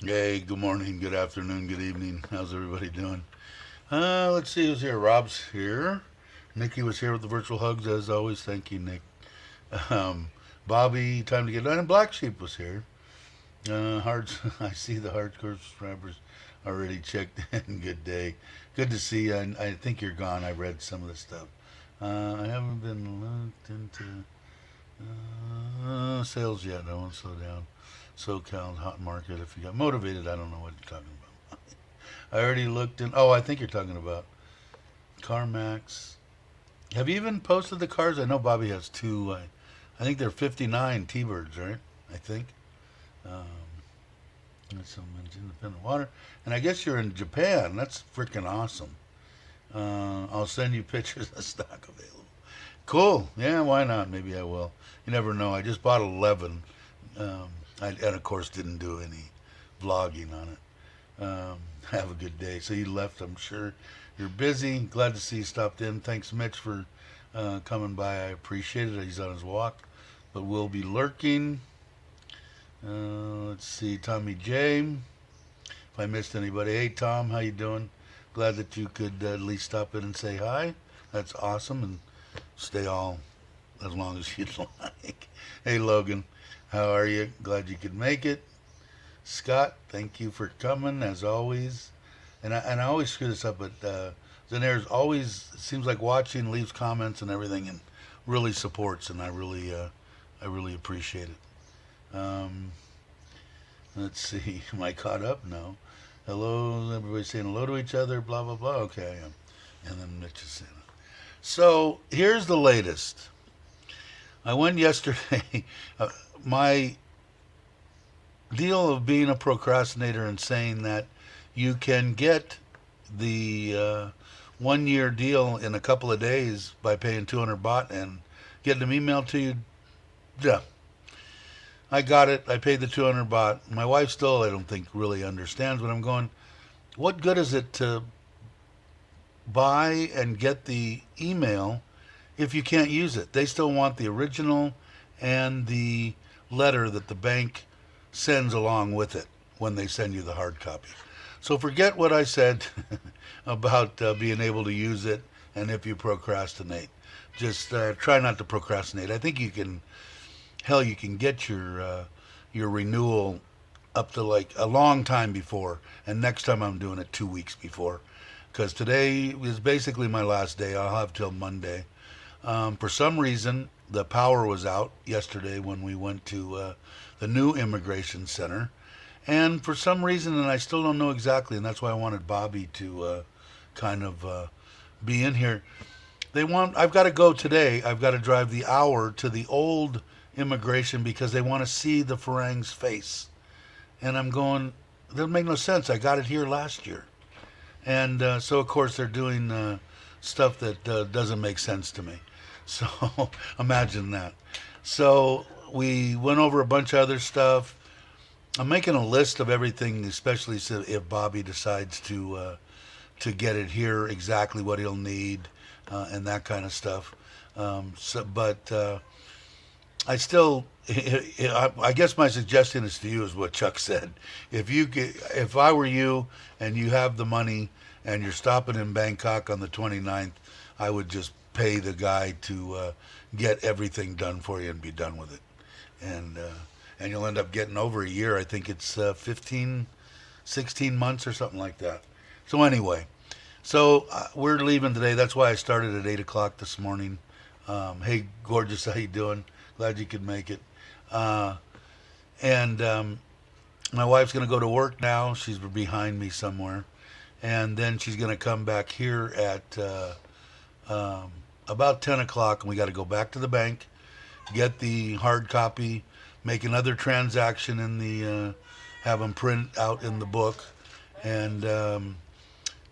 Hey, good morning, good afternoon, good evening. How's everybody doing? Let's see who's here. Rob's here. Nikki was here with the virtual hugs as always. Thank you, Nick. Um, Bobby, time to get done. And Black Sheep was here. I see the hardcore subscribers already checked in. Good day. Good to see you. I think you're gone. I read some of the stuff. I haven't been looked into sales yet. I won't slow down. SoCal hot market. If you got motivated, I don't know what you're talking about. I already looked in. Oh, I think you're talking about CarMax. Have you even posted the cars? I know Bobby has two. I think they're 59 T-Birds, right? I think. That's so much independent water. And I guess you're in Japan. That's freaking awesome. I'll send you pictures of stock available. Cool. Yeah, why not? Maybe I will. You never know. I just bought 11. And of course didn't do any vlogging on it. Have a good day. So you left, I'm sure. You're busy. Glad to see you stopped in. Thanks, Mitch, for coming by. I appreciate it. He's on his walk. But we'll be lurking. Let's see, Tommy J. If I missed anybody. Hey, Tom, how you doing? Glad that you could at least stop in and say hi. That's awesome. And stay all as long as you'd like. Hey, Logan. How are you? Glad you could make it. Scott, thank you for coming, as always. And I always screw this up, but Zenair's always, seems like watching, leaves comments and everything, and really supports, and I really appreciate it. Let's see. Am I caught up? No. Hello, everybody saying hello to each other, blah, blah, blah. Okay, I am. And then Mitch is saying it. So, here's the latest. I went yesterday. My deal of being a procrastinator and saying that you can get the 1 year deal in a couple of days by paying 200 baht and getting them emailed to you. Yeah. I got it. I paid the 200 baht. My wife still, I don't think, really understands, but I'm going, what good is it to buy and get the email if you can't use it? They still want the original and the letter that the bank sends along with it when they send you the hard copy. So forget what I said about being able to use it, and if you procrastinate, just try not to procrastinate. I think you can get your renewal up to like a long time before, and next time I'm doing it 2 weeks before, because today is basically my last day. I'll have till Monday. For some reason, the power was out yesterday when we went to the new immigration center. And for some reason, and I still don't know exactly, and that's why I wanted Bobby to kind of be in here. I've got to go today. I've got to drive the hour to the old immigration because they want to see the Farang's face. And I'm going, that doesn't make no sense. I got it here last year. And so, of course, they're doing stuff that doesn't make sense to me. So imagine that. So we went over a bunch of other stuff. I'm making a list of everything, especially if Bobby decides to get it here, exactly what he'll need and that kind of stuff. But I still, I guess my suggestion is to you is what Chuck said. If I were you and you have the money and you're stopping in Bangkok on the 29th, I would just pay the guy to get everything done for you and be done with it. And you'll end up getting over a year. I think it's 15, 16 months or something like that. So anyway, so we're leaving today. That's why I started at 8 o'clock this morning. Hey, gorgeous, how you doing? Glad you could make it. And my wife's going to go to work now. She's behind me somewhere. And then she's going to come back here at about 10 o'clock, and we got to go back to the bank, get the hard copy, make another transaction in the, have them print out in the book, and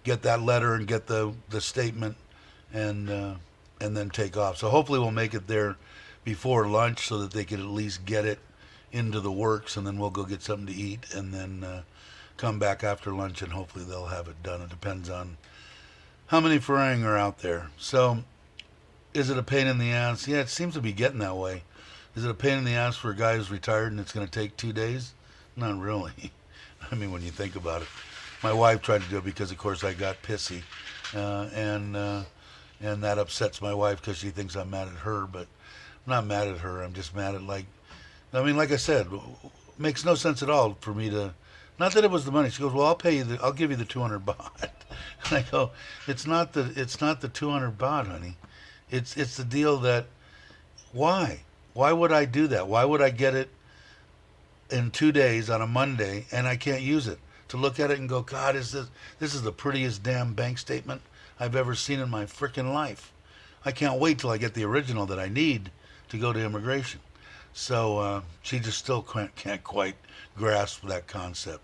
get that letter and get the statement, and then take off. So hopefully we'll make it there before lunch so that they can at least get it into the works, and then we'll go get something to eat, and then come back after lunch, and hopefully they'll have it done. It depends on how many Farang are out there. So is it a pain in the ass? Yeah, it seems to be getting that way. Is it a pain in the ass for a guy who's retired and it's going to take 2 days? Not really. I mean, when you think about it. My wife tried to do it because, of course, I got pissy. And that upsets my wife because she thinks I'm mad at her. But I'm not mad at her. I'm just mad at, like I said, it makes no sense at all for me to, not that it was the money. She goes, well, I'll give you the 200 baht. And I go, it's not the 200 baht, honey. It's the deal that, why? Why would I do that? Why would I get it in 2 days on a Monday and I can't use it? To look at it and go, God, this is the prettiest damn bank statement I've ever seen in my frickin' life. I can't wait till I get the original that I need to go to immigration. So she just still can't quite grasp that concept.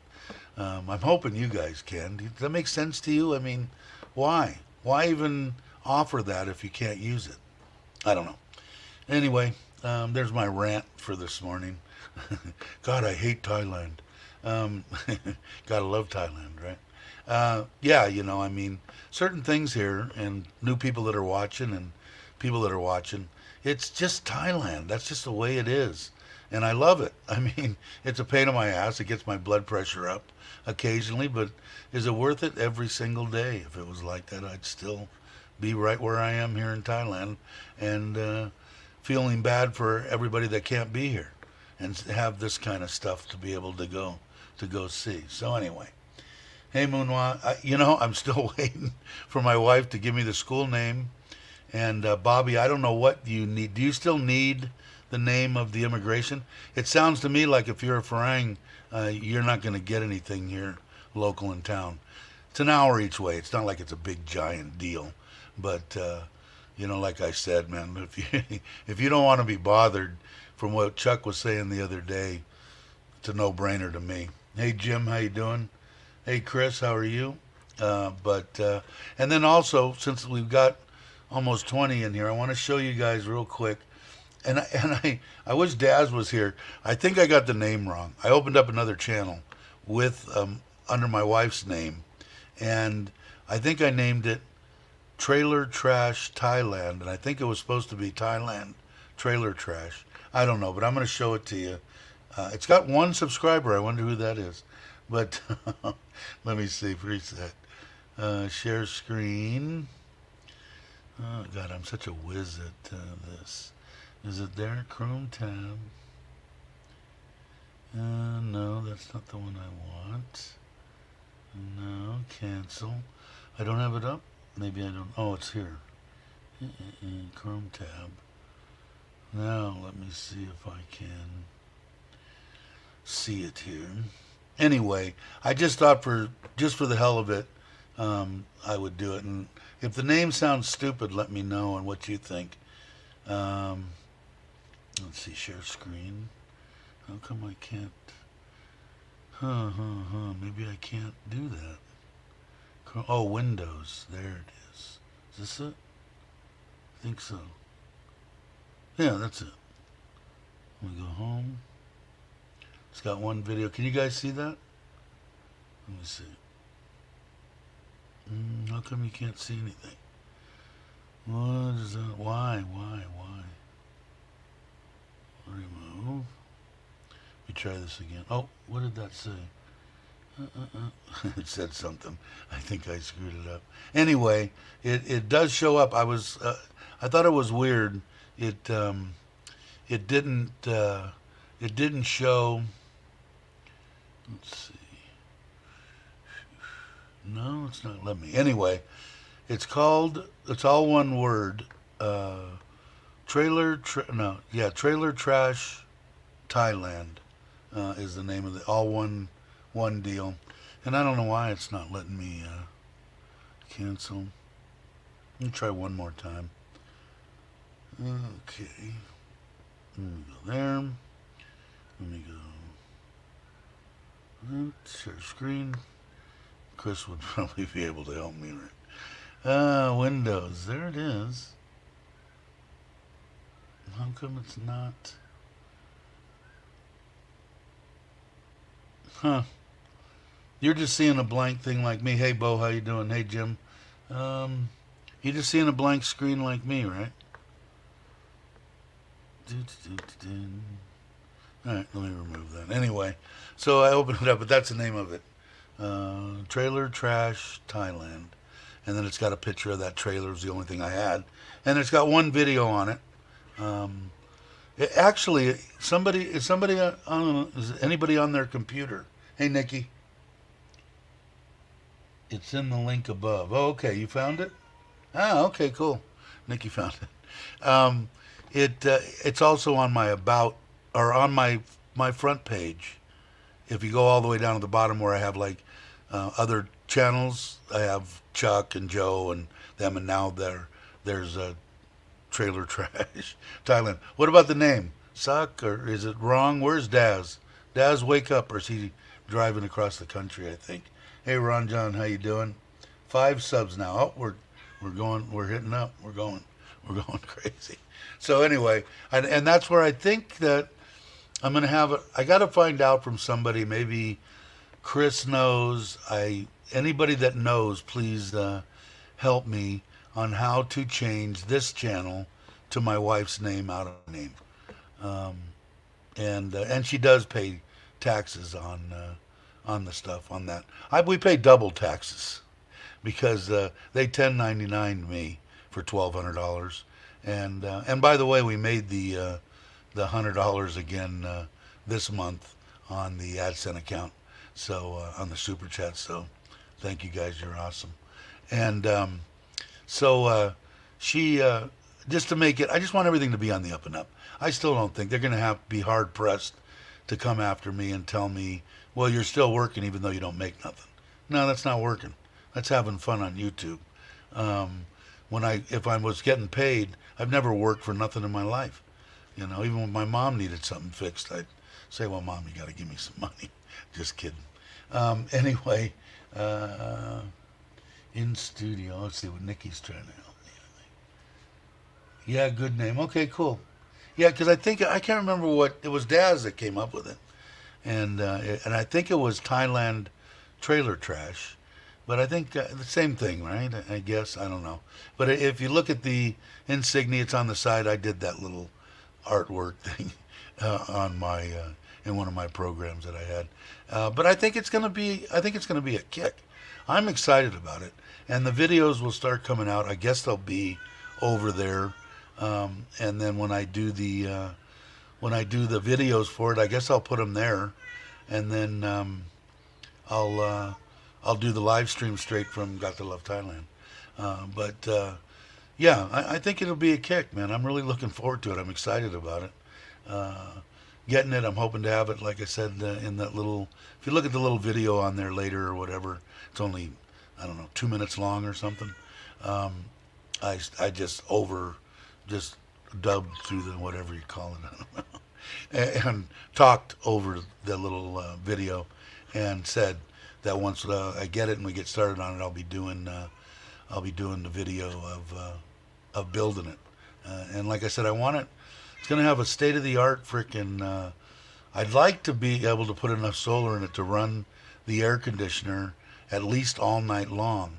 I'm hoping you guys can. Does that make sense to you? I mean, why? Why even offer that if you can't use it? I don't know. Anyway, there's my rant for this morning. God, I hate Thailand. Gotta love Thailand, right? Yeah, I mean, certain things here, and new people that are watching and people that are watching, it's just Thailand. That's just the way it is. And I love it. I mean, it's a pain in my ass. It gets my blood pressure up occasionally, but is it worth it every single day? If it was like that, I'd still be right where I am here in Thailand, and feeling bad for everybody that can't be here and have this kind of stuff to be able to go see. So anyway, hey Moonwa, I'm still waiting for my wife to give me the school name. And Bobby, I don't know what you need. Do you still need the name of the immigration? It sounds to me like if you're a Farang, you're not going to get anything here local in town. It's an hour each way. It's not like it's a big giant deal. But, like I said, man, if you don't want to be bothered, from what Chuck was saying the other day, it's a no-brainer to me. Hey, Jim, how you doing? Hey, Chris, how are you? And then also, since we've got almost 20 in here, I want to show you guys real quick. And I wish Daz was here. I think I got the name wrong. I opened up another channel with under my wife's name, and I think I named it Trailer Trash Thailand, and I think it was supposed to be Thailand Trailer Trash. I don't know, but I'm going to show it to you. It's got one subscriber. I wonder who that is. But let me see. Reset. Share screen. Oh, God, I'm such a whiz at this. Is it there? Chrome tab. No, that's not the one I want. No, cancel. I don't have it up. Maybe I don't. Oh, it's here. Chrome tab. Now, let me see if I can see it here. Anyway, I just thought for the hell of it, I would do it. And if the name sounds stupid, let me know and what you think. Let's see, share screen. How come I can't? Maybe I can't do that. Oh, Windows. There it is. Is this it? I think so. Yeah, that's it. We go home. It's got one video. Can you guys see that? Let me see. How come you can't see anything? What is that? Why? Remove. We try this again. Oh, what did that say? It said something. I think I screwed it up. Anyway, it does show up. I thought it was weird. It it didn't it didn't show. Let's see. No, it's not let me. Anyway, it's called. It's all one word. Trailer Trash Thailand is the name of the all one deal. And I don't know why it's not letting me cancel. Let me try one more time. Okay. Let me go there. Let me go. Share screen. Chris would probably be able to help me, right? Windows. There it is. How come it's not? Huh. You're just seeing a blank thing like me. Hey, Bo, how you doing? Hey, Jim. You're just seeing a blank screen like me, right? All right, let me remove that. Anyway, so I opened it up, but that's the name of it. Trailer Trash Thailand. And then it's got a picture of that trailer. It was the only thing I had. And it's got one video on it. Actually, is anybody on their computer? Hey, Nikki. It's in the link above. Oh, okay. You found it? Ah, okay, cool. Nikki found it. It's also on my about or on my front page. If you go all the way down to the bottom where I have like other channels, I have Chuck and Joe and them, and now there's a Trailer Trash Thailand. What about the name? Suck, or is it wrong? Where's Daz? Daz, wake up, or is he driving across the country? I think. Hey, Ron John, how you doing? 5 subs now. Oh, we're hitting up. We're going crazy. So anyway, and that's where I think that I'm gonna have it. I got to find out from somebody. Maybe Chris knows. Anybody that knows, please help me on how to change this channel to my wife's name out of my name. And she does pay taxes on the stuff on that. We pay double taxes because they 1099 me for $1,200. And by the way, we made the $100 again this month on the AdSense account. So on the super chat. So thank you guys. You're awesome. And so she just to make it. I just want everything to be on the up and up. I still don't think they're going to be hard pressed to come after me and tell me, well, you're still working even though you don't make nothing. No, that's not working. That's having fun on YouTube. If I was getting paid, I've never worked for nothing in my life. You know, even when my mom needed something fixed, I'd say, well, Mom, you got to give me some money. Just kidding. Anyway, in studio, let's see what Nikki's trying to help me. Yeah, good name. Okay, cool. Yeah, because I can't remember what, it was Daz that came up with it. And I think it was Thailand Trailer Trash. But I think the same thing, right? I guess. I don't know. But if you look at the insignia, it's on the side. I did that little artwork thing on my in one of my programs that I had. But I think it's gonna be a kick. I'm excited about it, and the videos will start coming out. I guess they'll be over there, and then when I do the videos for it, I guess I'll put them there, and then I'll do the live stream straight from Got to Love Thailand. Yeah, I think it'll be a kick, man. I'm really looking forward to it. I'm excited about it. Getting it, I'm hoping to have it, like I said, in that little, if you look at the little video on there later or whatever, it's only, I don't know, 2 minutes long or something. I just dubbed through the, whatever you call it, I don't know, and talked over the little video and said that once I get it and we get started on it, I'll be doing the video of building it. And like I said, I want it. It's going to have a state-of-the-art freaking. I'd like to be able to put enough solar in it to run the air conditioner at least all night long.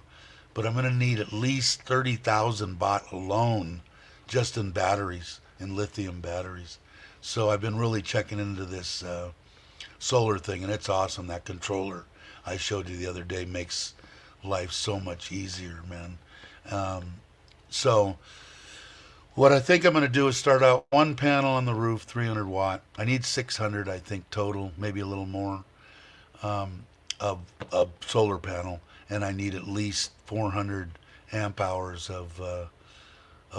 But I'm going to need at least 30,000 baht alone, just in batteries, in lithium batteries. So I've been really checking into this solar thing, and it's awesome. That controller. I showed you the other day makes life so much easier, man. So what I think I'm going to do is start out one panel on the roof, 300 watt. I need 600, I think, total, maybe a little more, of solar panel, and I need at least 400 amp hours of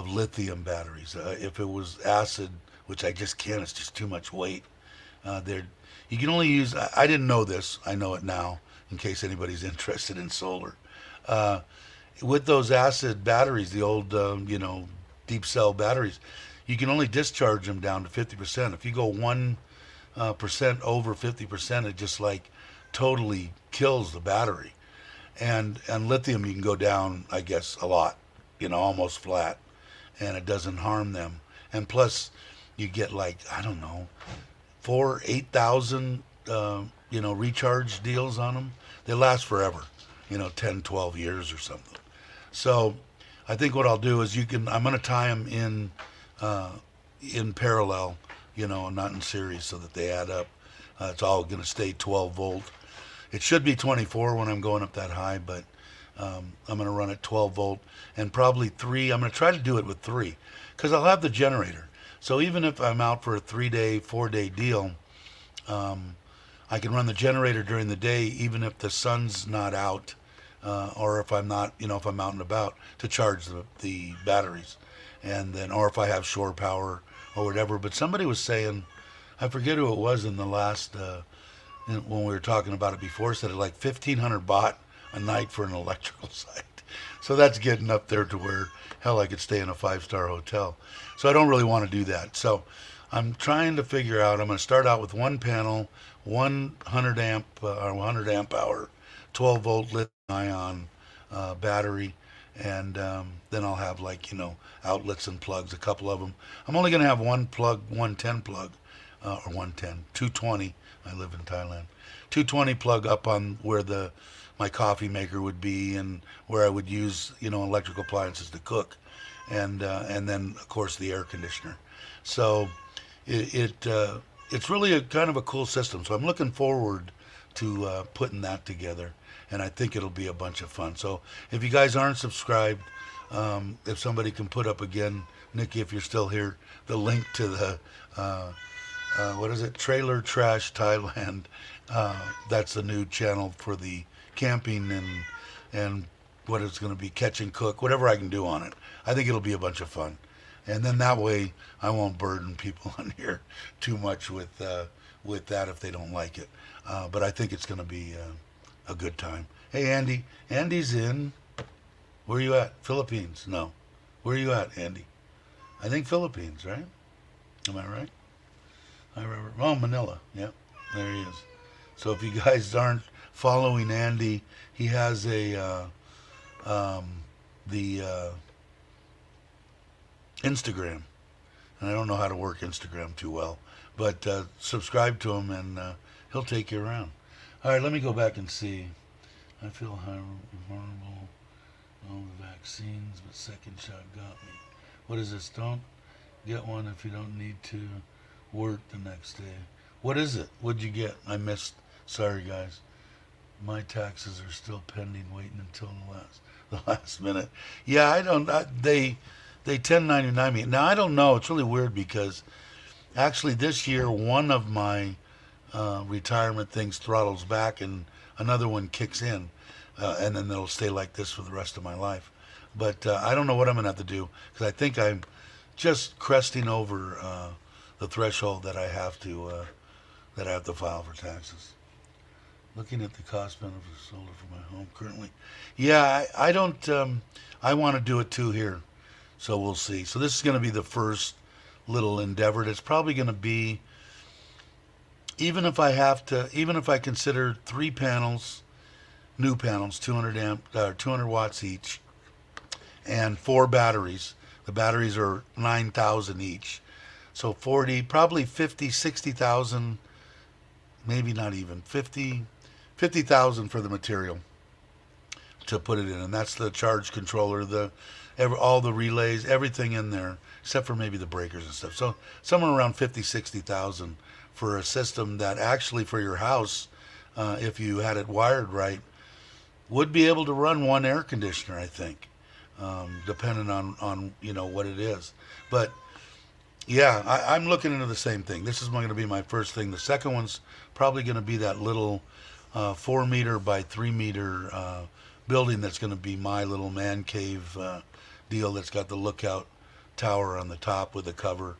lithium batteries. If it was acid, which I just can't, it's just too much weight. There, you can only use. I didn't know this. I know it now. In case anybody's interested in solar, with those acid batteries, the old deep cell batteries, you can only discharge them down to 50%. If you go 1% over 50%, it just like totally kills the battery. And lithium, you can go down, I guess, a lot, almost flat, and it doesn't harm them. And plus, you get like, I don't know, 8,000 recharge deals on them. They last forever, 10, 12 years or something. So I think what I'll do is I'm going to tie them in parallel, not in series, so that they add up. It's all going to stay 12 volt. It should be 24 when I'm going up that high, but I'm going to run at 12 volt and probably 3. I'm going to try to do it with 3 because I'll have the generator. So even if I'm out for a 3-day, 4-day deal, I can run the generator during the day, even if the sun's not out, or if I'm not, if I'm out and about, to charge the batteries, and then, or if I have shore power or whatever. But somebody was saying, I forget who it was in the last, when we were talking about it before, said it like 1,500 baht a night for an electrical site. So that's getting up there to where, hell, I could stay in a 5-star hotel. So I don't really want to do that. So I'm trying to figure out, I'm going to start out with one panel, 100 amp or 100 amp hour, 12 volt lithium ion battery, and then I'll have outlets and plugs, a couple of them. I'm only going to have one plug, 110 plug, or 110, 220. I live in Thailand. 220 plug up on where my coffee maker would be, and where I would use electrical appliances to cook, and then of course the air conditioner. So it's really a kind of a cool system. So I'm looking forward to putting that together, and I think it'll be a bunch of fun. So if you guys aren't subscribed, if somebody can put up again, Nikki, if you're still here, the link to the what is it? Trailer Trash Thailand. That's the new channel for the camping and what it's going to be, catch and cook, whatever I can do on it. I think it'll be a bunch of fun. And then that way I won't burden people on here too much with that if they don't like it. But I think it's going to be a good time. Hey, Andy. Andy's in. Where are you at? Philippines? No. Where are you at, Andy? I think Philippines, right? Am I right? Oh, Manila. Yep, there he is. So if you guys aren't following Andy, he has the Instagram, and I don't know how to work Instagram too well, but subscribe to him, and he'll take you around. All right, let me go back and see. I feel vulnerable. All the vaccines, but second shot got me. What is this? Don't get one if you don't need to work the next day. What is it? What'd you get? I missed. Sorry, guys. My taxes are still pending, waiting until the last minute. Yeah, I don't. They 1099 me. Now I don't know. It's really weird because actually this year one of my retirement things throttles back and another one kicks in, and then it'll stay like this for the rest of my life. But I don't know what I'm gonna have to do because I think I'm just cresting over the threshold that I have to file for taxes. Looking at the cost benefit of solar for my home currently. Yeah, I don't. I want to do it too here, so we'll see. So this is going to be the first little endeavor. It's probably going to be, even if I consider 3 panels, new panels, 200 watts each, and 4 batteries. The batteries are 9,000 each. So 40, probably 50, 60,000, maybe not even 50,000 for the material to put it in, and that's the charge controller, all the relays, everything in there, except for maybe the breakers and stuff. So somewhere around 50, 60,000 for a system that actually for your house if you had it wired right, would be able to run one air conditioner, I think, depending on what it is. But yeah, I'm looking into the same thing. This is going to be my first thing. The second one's probably going to be that little 4 meter by 3 meter building that's going to be my little man cave deal that's got the lookout tower on the top with a cover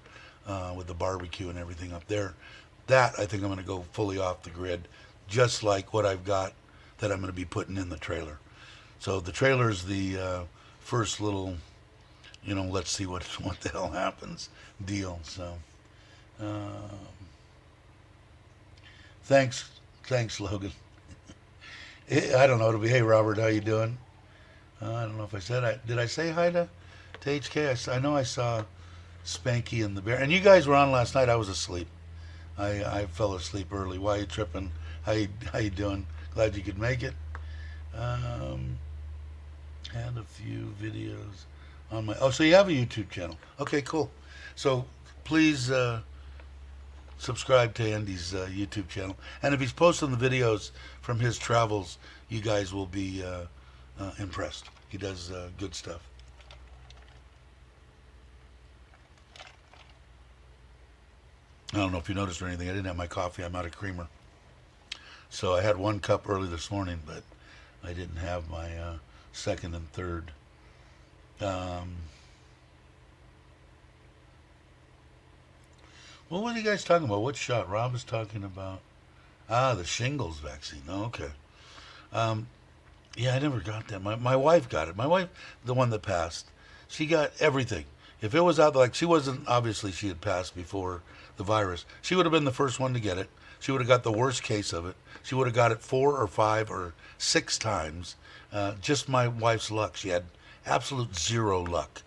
with the barbecue and everything up there. That I think I'm going to go fully off the grid, just like what I've got that I'm going to be putting in the trailer. So the trailer is the first little, let's see what the hell happens deal. So thanks Logan. I don't know. It'll be, hey Robert, how you doing? I don't know if I said did I say hi to HK? I know I saw Spanky and the bear, and you guys were on last night. I was asleep. I fell asleep early. Why are you tripping? How you doing? Glad you could make it. Had a few videos on my. Oh, so you have a YouTube channel? Okay, cool. So please subscribe to Andy's YouTube channel, and if he's posting the videos from his travels, you guys will be impressed. He does good stuff. I don't know if you noticed or anything. I didn't have my coffee. I'm out of creamer. So I had 1 cup early this morning, but I didn't have my second and third. What were you guys talking about? What shot? Rob was talking about. The shingles vaccine. Oh, okay. Yeah, I never got that. My wife got it. My wife, the one that passed, she got everything. If it was out there, like she wasn't, obviously she had passed before the virus. She would have been the first one to get it. She would have got the worst case of it. She would have got it 4 or 5 or 6 times. Just my wife's luck. She had absolute zero luck.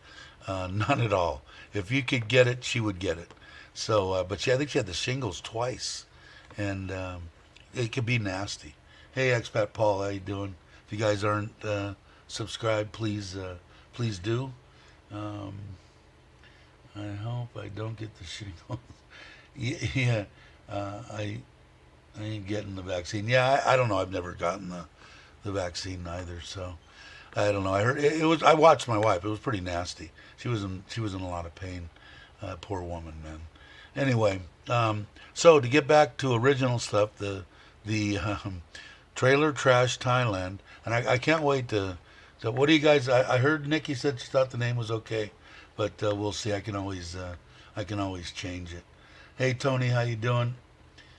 None at all. If you could get it, she would get it. So, but I think she had the shingles twice. And it could be nasty. Hey, Expat Paul, how you doing? If you guys aren't subscribed, please do. I hope I don't get the shingles. Yeah, I ain't getting the vaccine. Yeah, I don't know. I've never gotten the vaccine either, so I don't know. I heard it was. I watched my wife. It was pretty nasty. She was in a lot of pain. Poor woman, man. Anyway, so to get back to original stuff, the trailer trash Thailand, and I can't wait to. So what do you guys? I heard Nikki said she thought the name was okay, but we'll see. I can always change it. Hey Tony, how you doing?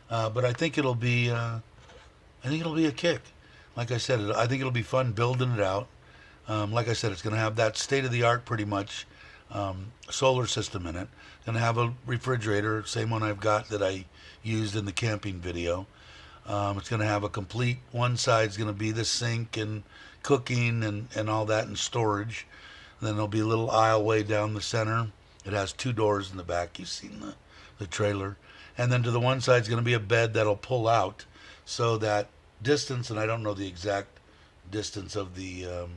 But I think it'll be a kick. Like I said, I think it'll be fun building it out. Like I said, it's going to have that state-of-the-art, pretty much, solar system in it. Going to have a refrigerator, same one I've got that I used in the camping video. It's going to have a complete, one side's going to be the sink and cooking and all that and storage. And then there'll be a little aisleway down the center. It has 2 doors in the back. You've seen the trailer. And then to the one side is going to be a bed that'll pull out, so that distance, and I don't know the exact distance of the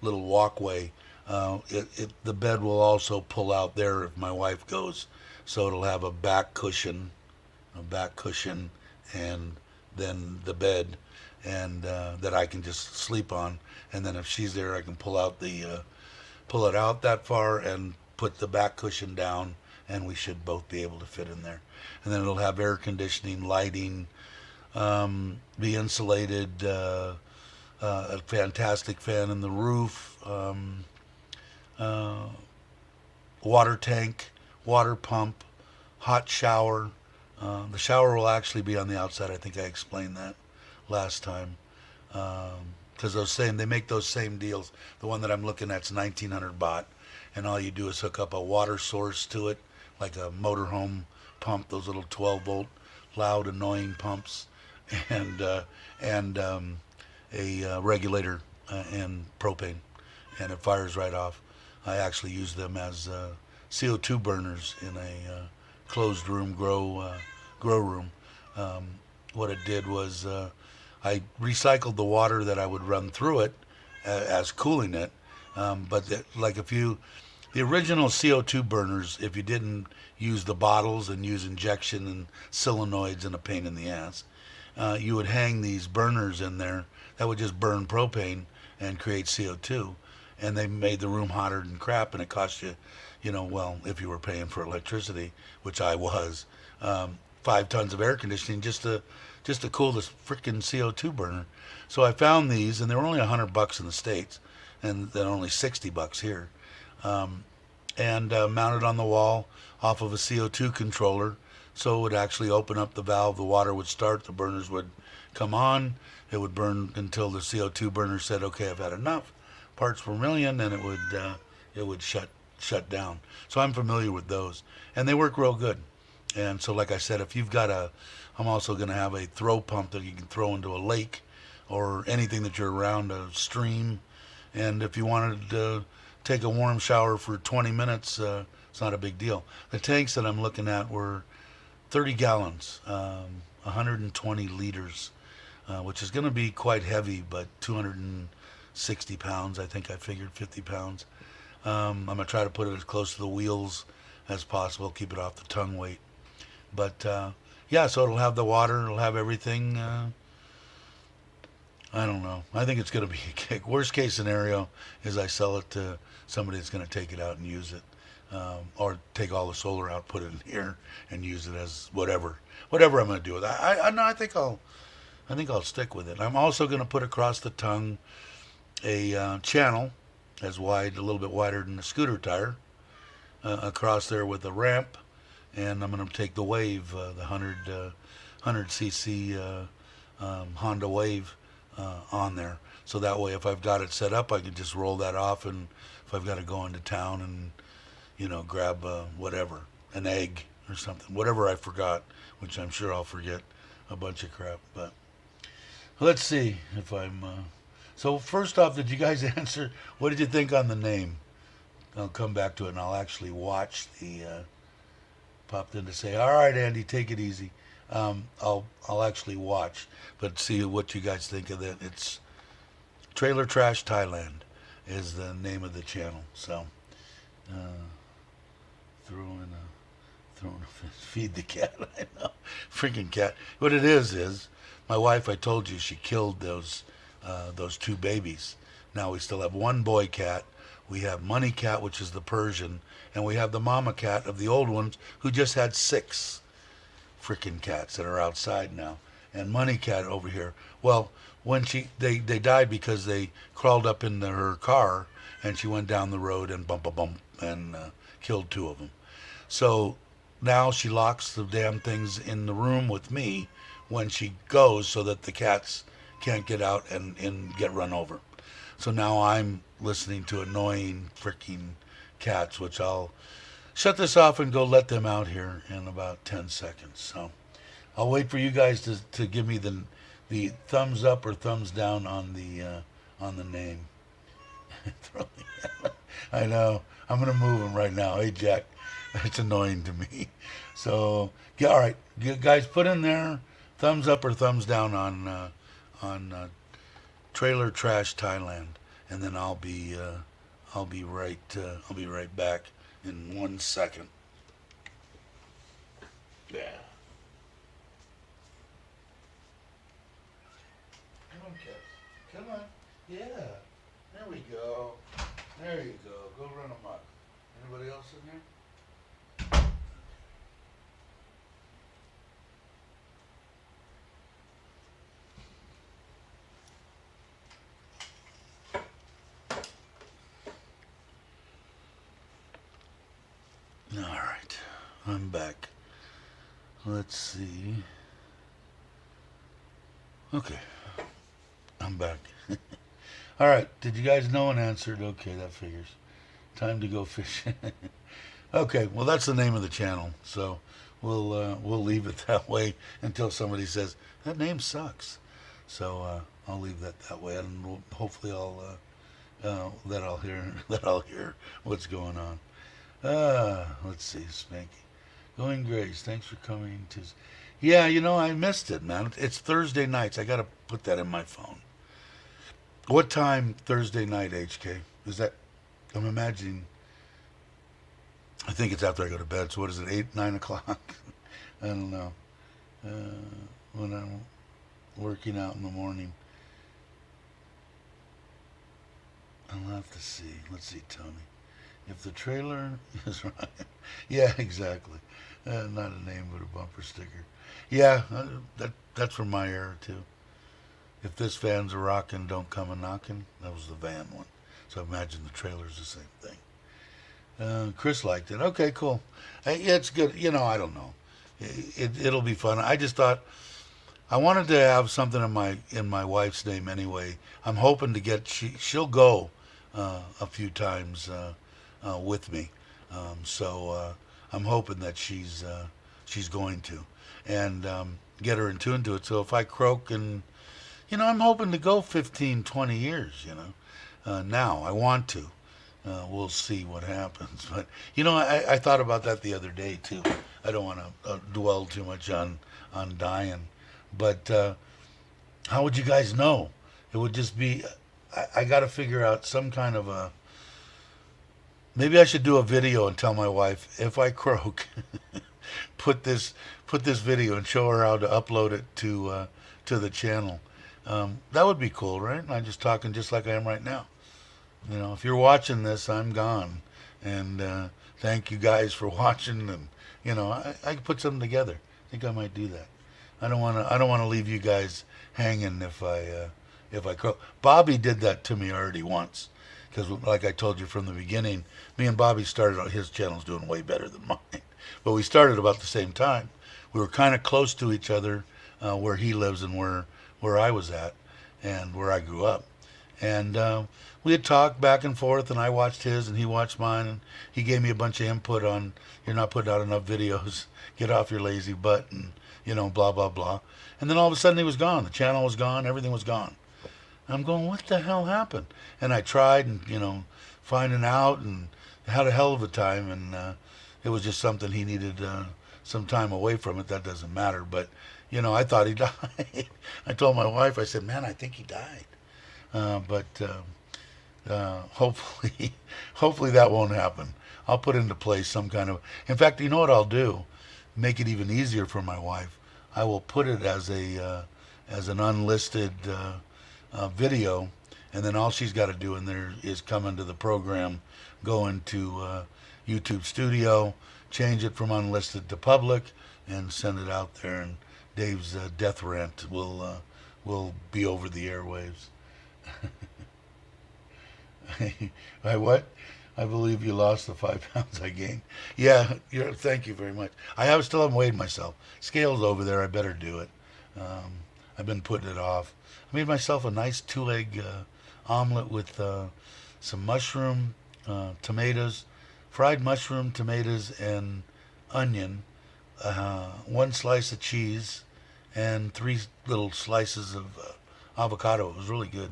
little walkway, the bed will also pull out there if my wife goes, so it'll have a back cushion, and then the bed, and that I can just sleep on, and then if she's there, I can pull it out that far and put the back cushion down, and we should both be able to fit in there. And then it'll have air conditioning, lighting, be insulated, a fantastic fan in the roof, water tank, water pump, hot shower. The shower will actually be on the outside. I think I explained that last time. Because they make those same deals. The one that I'm looking at is 1900 baht, and all you do is hook up a water source to it, like a motorhome pump, those little 12-volt, loud, annoying pumps, and a regulator and propane, and it fires right off. I actually use them as CO2 burners in a closed room grow room. What it did was I recycled the water that I would run through it as cooling it, but the original CO2 burners, if you didn't use the bottles and use injection and solenoids and a pain in the ass, you would hang these burners in there that would just burn propane and create CO2, and they made the room hotter than crap, and it cost you, well, if you were paying for electricity, which I was, 5 tons of air conditioning just to cool this freaking CO2 burner. So I found these, and they were only $100 in the States, and then only $60 here, and mounted on the wall off of a CO2 controller. So it would actually open up the valve, the water would start, the burners would come on, it would burn until the CO2 burner said, okay, I've had enough parts per million, and it would shut down. So I'm familiar with those, and they work real good. And so, like I said, if you've got I'm also going to have a throw pump that you can throw into a lake or anything that you're around, a stream. And if you wanted to take a warm shower for 20 minutes, it's not a big deal. The tanks that I'm looking at were 30 gallons, 120 liters, which is going to be quite heavy, but 260 pounds, I think I figured 50 pounds. I'm going to try to put it as close to the wheels as possible, keep it off the tongue weight. But yeah, so it'll have the water, it'll have everything. I don't know. I think it's going to be a kick. Worst case scenario is I sell it to somebody that's going to take it out and use it, or take all the solar out, put it in here, and use it as whatever I'm going to do with it. I think I'll stick with it. I'm also going to put across the tongue a channel as wide, a little bit wider than the scooter tire, across there with a ramp, and I'm going to take the Wave, the 100cc Honda Wave, on there. So that way, if I've got it set up, I can just roll that off, and if I've got to go into town and, grab whatever, an egg or something, whatever I forgot, which I'm sure I'll forget a bunch of crap. But let's see if I'm... So first off, did you guys answer? What did you think on the name? I'll come back to it, and I'll actually watch the... popped in to say, all right, Andy, take it easy. I'll actually watch, but see what you guys think of it. It's Trailer Trash Thailand is the name of the channel. So, feed the cat. I know, freaking cat. What it is my wife. I told you she killed those 2 babies. Now we still have 1 boy cat. We have Money Cat, which is the Persian, and we have the mama cat of the old ones who just had 6 freaking cats that are outside now. And Money Cat over here, well, when they died because they crawled up into her car, and she went down the road and bump and killed 2 of them. So now she locks the damn things in the room with me when she goes, so that the cats can't get out and get run over. So now I'm listening to annoying freaking cats, which I'll shut this off and go let them out here in about 10 seconds. So I'll wait for you guys to give me the thumbs up or thumbs down on the name. I know. I'm going to move them right now. Hey, Jack. It's annoying to me. So, yeah, all right. Guys, put in there thumbs up or thumbs down on Trailer Trash Thailand, and then I'll be right back in 1 second. Yeah. Come on, kids. Come on. Yeah. There we go. There you go. Go run amok. Anybody else in here? All right, I'm back. Let's see. Okay, I'm back. All right, did you guys know and answered? Okay, that figures. Time to go fishing. Okay, well, that's the name of the channel, so we'll leave it that way until somebody says that name sucks. So I'll leave that way, and hopefully that I'll hear what's going on. Let's see, Spanky. Going Grace, thanks for coming to... Yeah, I missed it, man. It's Thursday nights. I got to put that in my phone. What time Thursday night, HK? Is that... I'm imagining... I think it's after I go to bed. So what is it, 8, 9 o'clock? I don't know. working out in the morning. I'll have to see. Let's see, Tony. If the trailer is right. Yeah, exactly. Not a name, but a bumper sticker. Yeah, that's from my era, too. If this van's a rockin', don't come a knockin'. That was the van one. So I imagine the trailer's the same thing. Chris liked it. Okay, cool. Yeah, it's good. I don't know. It'll be fun. I just thought I wanted to have something in my wife's name anyway. I'm hoping to get she'll go a few times with me. So I'm hoping that she's going to and get her in tune to it. So if I croak and I'm hoping to go 15, 20 years. Now I want to. We'll see what happens. But, I thought about that the other day, too. I don't want to dwell too much on dying. But how would you guys know? It would just be, I got to figure out some kind of maybe I should do a video and tell my wife, if I croak, put this video and show her how to upload it to the channel. That would be cool, right? I'm just talking just like I am right now. If you're watching this, I'm gone. And thank you guys for watching. And I could put something together. I think I might do that. I don't want to leave you guys hanging if I croak. Bobby did that to me already once. Because like I told you from the beginning, me and Bobby started on his channel's doing way better than mine. But we started about the same time. We were kind of close to each other where he lives and where I was at and where I grew up. And we had talked back and forth, and I watched his, and he watched mine, and he gave me a bunch of input on, you're not putting out enough videos, get off your lazy butt, and, blah, blah, blah. And then all of a sudden he was gone. The channel was gone. Everything was gone. And I'm going, what the hell happened? And I tried, and, finding out, and had a hell of a time, and it was just something he needed some time away from it. That doesn't matter. But, I thought he died. I told my wife, I said, man, I think he died. But hopefully that won't happen. I'll put into place some kind of. In fact, you know what I'll do? Make it even easier for my wife. I will put it as an unlisted video, and then all she's got to do in there is come into the program, go into YouTube Studio, change it from unlisted to public, and send it out there. And Dave's death rant will be over the airwaves. What? I believe you lost the 5 pounds I gained. Yeah, thank you very much. Still haven't weighed myself. Scale's over there. I better do it. I've been putting it off. I made myself a nice 2-egg omelet with some mushroom, tomatoes, fried mushroom, tomatoes, and onion, 1 slice of cheese, and 3 little slices of avocado. It was really good.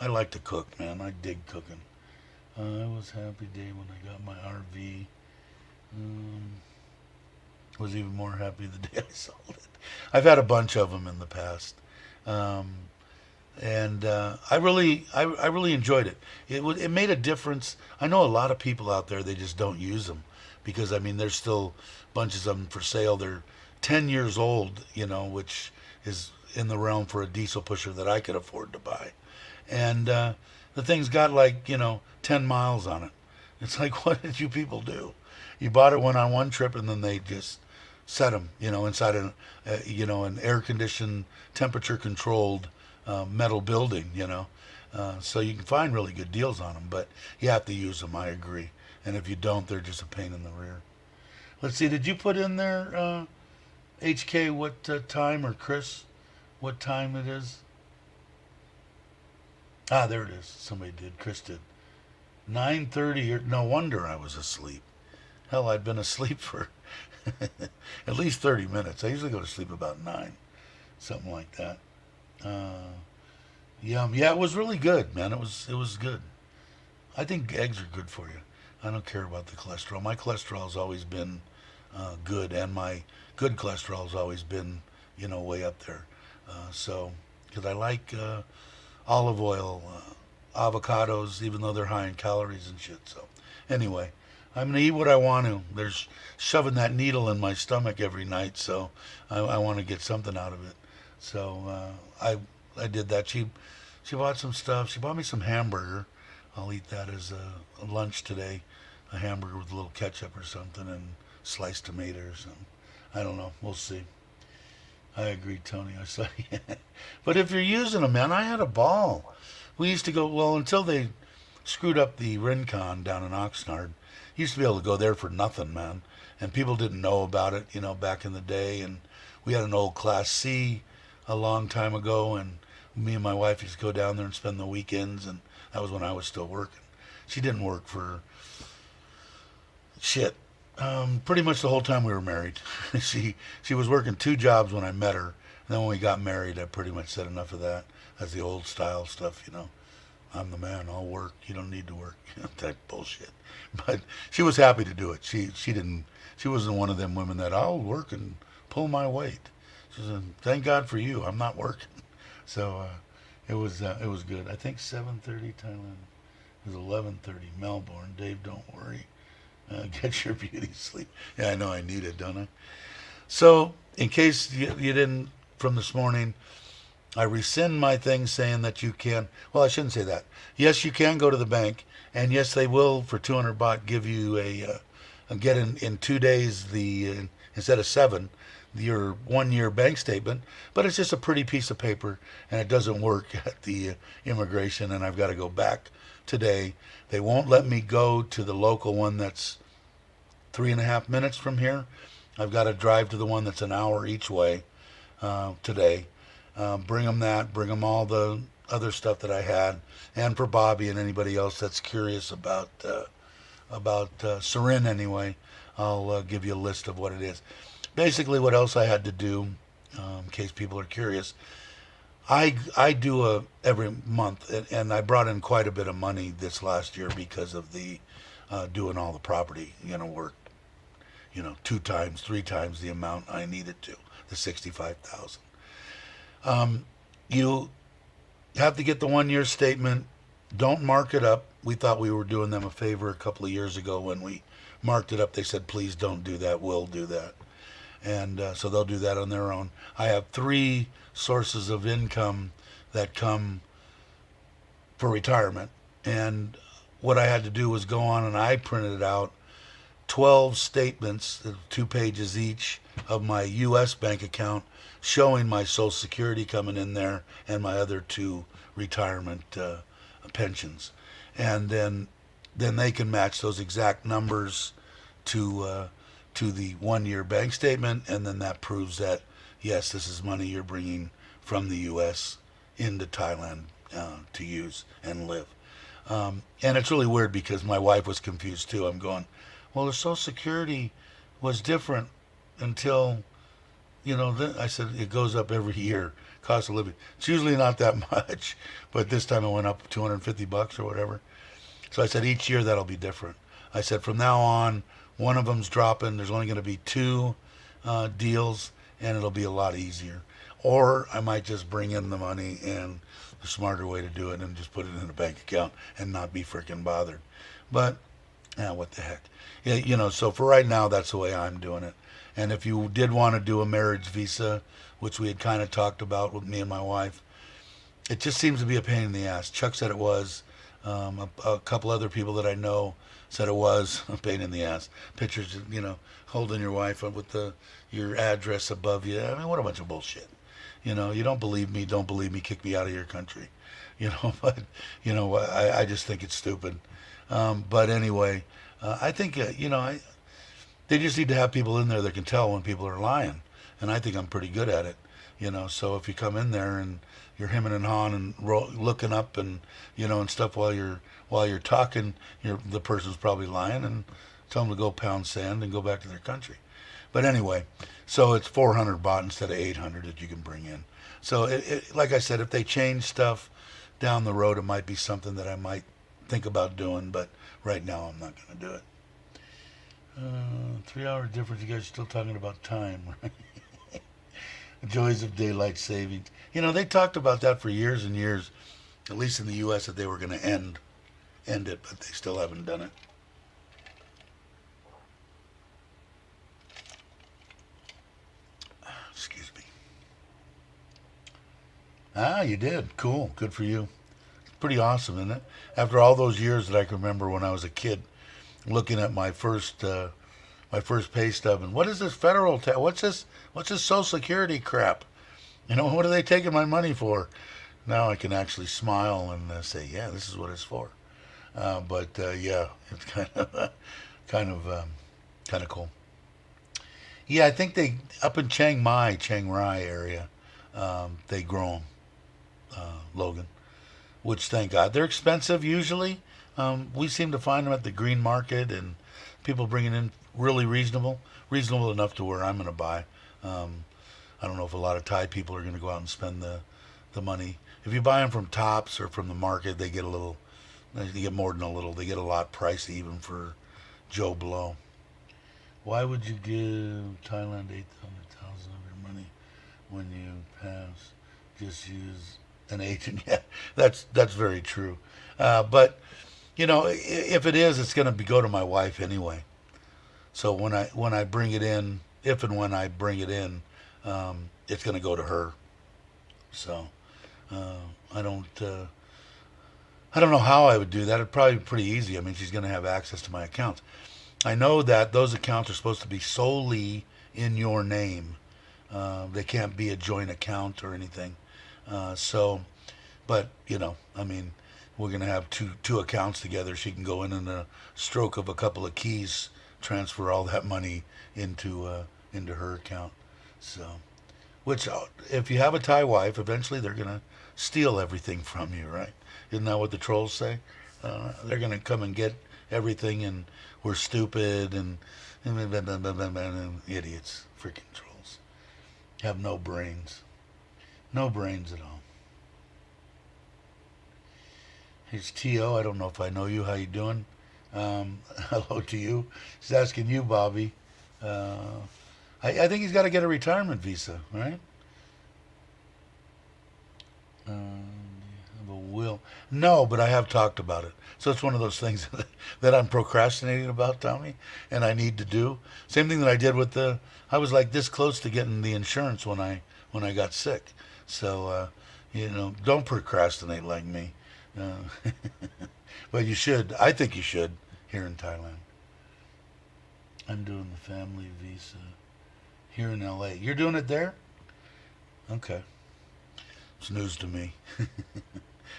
I like to cook, man. I dig cooking. I was happy day when I got my RV. Was even more happy the day I sold it. I've had a bunch of them in the past, and I really enjoyed it. It made a difference. I know a lot of people out there, they just don't use them because there's still bunches of them for sale. They're 10 years old, which is in the realm for a diesel pusher that I could afford to buy. And the thing's got 10 miles on it. It's like, what did you people do? You bought it on one trip, and then they just set them, inside an air-conditioned, temperature-controlled metal building, So you can find really good deals on them, but you have to use them, I agree. And if you don't, they're just a pain in the rear. Let's see, did you put in there, HK, what time, or Chris, what time it is? Ah, there it is. Somebody did. Chris did. 9:30. No wonder I was asleep. Hell, I'd been asleep for at least 30 minutes. I usually go to sleep about 9, something like that. Yeah, it was really good, man. It was good. I think eggs are good for you. I don't care about the cholesterol. My cholesterol has always been good, and my good cholesterol has always been, way up there. So, because I like olive oil, avocados, even though they're high in calories and shit. So, anyway, I'm going to eat what I want to. There's shoving that needle in my stomach every night, so I want to get something out of it. So I did that. She bought some stuff. She bought me some hamburger. I'll eat that as a lunch today. A hamburger with a little ketchup or something and sliced tomato or something. I don't know. We'll see. I agree, Tony. I saw you. But if you're using them, man, I had a ball. We used to go, well, until they screwed up the Rincon down in Oxnard. Used to be able to go there for nothing, man. And people didn't know about it, back in the day. And we had an old Class C a long time ago, and me and my wife used to go down there and spend the weekends, and that was when I was still working. She didn't work for shit. Pretty much the whole time we were married. She was working 2 jobs when I met her. And then when we got married, I pretty much said enough of that. That's the old style stuff, I'm the man, I'll work, you don't need to work. That bullshit. But she was happy to do it. She wasn't one of them women that I'll work and pull my weight. She said, thank God for you, I'm not working. So it was good. I think 7:30 Thailand. It was 11:30 Melbourne. Dave, don't worry. Get your beauty sleep. Yeah, I know I need it, don't I? So, in case you didn't from this morning, I rescind my thing saying that you can. Well, I shouldn't say that. Yes, you can go to the bank, and yes, they will for 200 baht give you get in 2 days the instead of 7 your 1 year bank statement. But it's just a pretty piece of paper, and it doesn't work at the immigration, and I've got to go back today. They won't let me go to the local one that's 3.5 minutes from here. I've got to drive to the one that's an hour each way today. Bring them all the other stuff that I had, and for Bobby and anybody else that's curious about Sarin anyway, I'll give you a list of what it is. Basically, what else I had to do, in case people are curious, I do every month, and I brought in quite a bit of money this last year because of the doing all the property, work, 2 times, 3 times the amount I needed to, the 65,000. You have to get the 1 year statement. Don't mark it up. We thought we were doing them a favor a couple of years ago when we marked it up. They said, please don't do that. We'll do that. And so they'll do that on their own. I have 3 sources of income that come for retirement. And what I had to do was go on and I printed out 12 statements, 2 pages each, of my U.S. bank account showing my Social Security coming in there and my other 2 retirement pensions. And then they can match those exact numbers to the 1 year bank statement, and then that proves that, yes, this is money you're bringing from the U.S. into Thailand to use and live. And it's really weird because my wife was confused too. I'm going, well, the Social Security was different until, I said it goes up every year, cost of living. It's usually not that much, but this time it went up $250 or whatever. So I said each year that'll be different. I said from now on, one of them's dropping. There's only going to be 2 deals, and it'll be a lot easier. Or I might just bring in the money, and the smarter way to do it and just put it in a bank account and not be freaking bothered. But, what the heck. Yeah, so for right now, that's the way I'm doing it. And if you did want to do a marriage visa, which we had kind of talked about with me and my wife, it just seems to be a pain in the ass. Chuck said it was. A couple other people that I know said it was a pain in the ass. Pictures, holding your wife up with your address above you. I mean, what a bunch of bullshit. You don't believe me, kick me out of your country. But, I just think it's stupid. But anyway, I think, they just need to have people in there that can tell when people are lying. And I think I'm pretty good at it. So if you come in there and you're hemming and hawing and looking up and, and stuff while you're talking, the person's probably lying, and tell them to go pound sand and go back to their country. But anyway, so it's 400 baht instead of 800 that you can bring in. So like I said, if they change stuff down the road, it might be something that I might think about doing, but right now I'm not going to do it. 3 hour difference. You guys are still talking about time, right? Joys of daylight savings. They talked about that for years and years, at least in the U.S., that they were going to end it, but they still haven't done it. Ah, you did. Cool. Good for you. Pretty awesome, isn't it? After all those years that I can remember when I was a kid, looking at my first pay stub, and what is this federal tax? What's this Social Security crap? What are they taking my money for? Now I can actually smile and say, yeah, this is what it's for. But yeah, it's kind of kind of cool. Yeah, I think they up in Chiang Rai area, they grow them, Logan. Which thank God they're expensive usually. We seem to find them at the green market and people bringing in really reasonable enough to where I'm going to buy. I don't know if a lot of Thai people are going to go out and spend the money. If you buy them from Tops or from the market, they get a little, they get more than a little. They get a lot pricey even for Joe Blow. Why would you give Thailand 800,000 of your money when you pass? Just use an agent. Yeah, that's very true. But if it is, it's going to go to my wife anyway. So when I bring it in, if and when I bring it in, it's going to go to her. So uh, I don't. I don't know how I would do that. It'd probably be pretty easy. I mean, she's going to have access to my accounts. I know that those accounts are supposed to be solely in your name. They can't be a joint account or anything. But I mean, we're going to have two accounts together. She can go in a stroke of a couple of keys, transfer all that money into her account. So, which if you have a Thai wife, eventually they're going to steal everything from you, right? Isn't that what the trolls say? They're going to come and get everything, and we're stupid and idiots, freaking trolls. Have no brains. No brains at all. Here's T.O. I don't know if I know you. How you doing? Hello to you. He's asking you, Bobby. I think he's got to get a retirement visa, right? Do you have a will? No, but I have talked about it. So it's one of those things that I'm procrastinating about, Tommy, and I need to do. Same thing that I did with I was like this close to getting the insurance when I got sick. So don't procrastinate like me. Uh, but you should. I think you should here in Thailand. I'm doing the family visa here in LA. You're doing it there? Okay. It's news to me.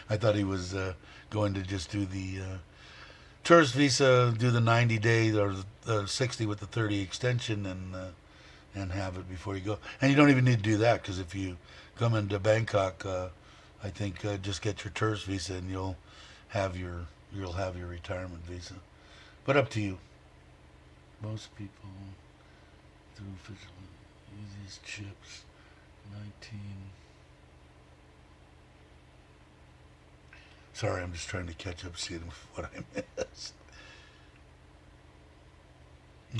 I thought he was going to just do the tourist visa, do the 90-day or the 60 with the 30 extension, and have it before you go. And you don't even need to do that because if you come into Bangkok, I think just get your tourist visa and you'll have your retirement visa. But up to you. Most people do easiest chips 19. Sorry, I'm just trying to catch up, seeing what I missed.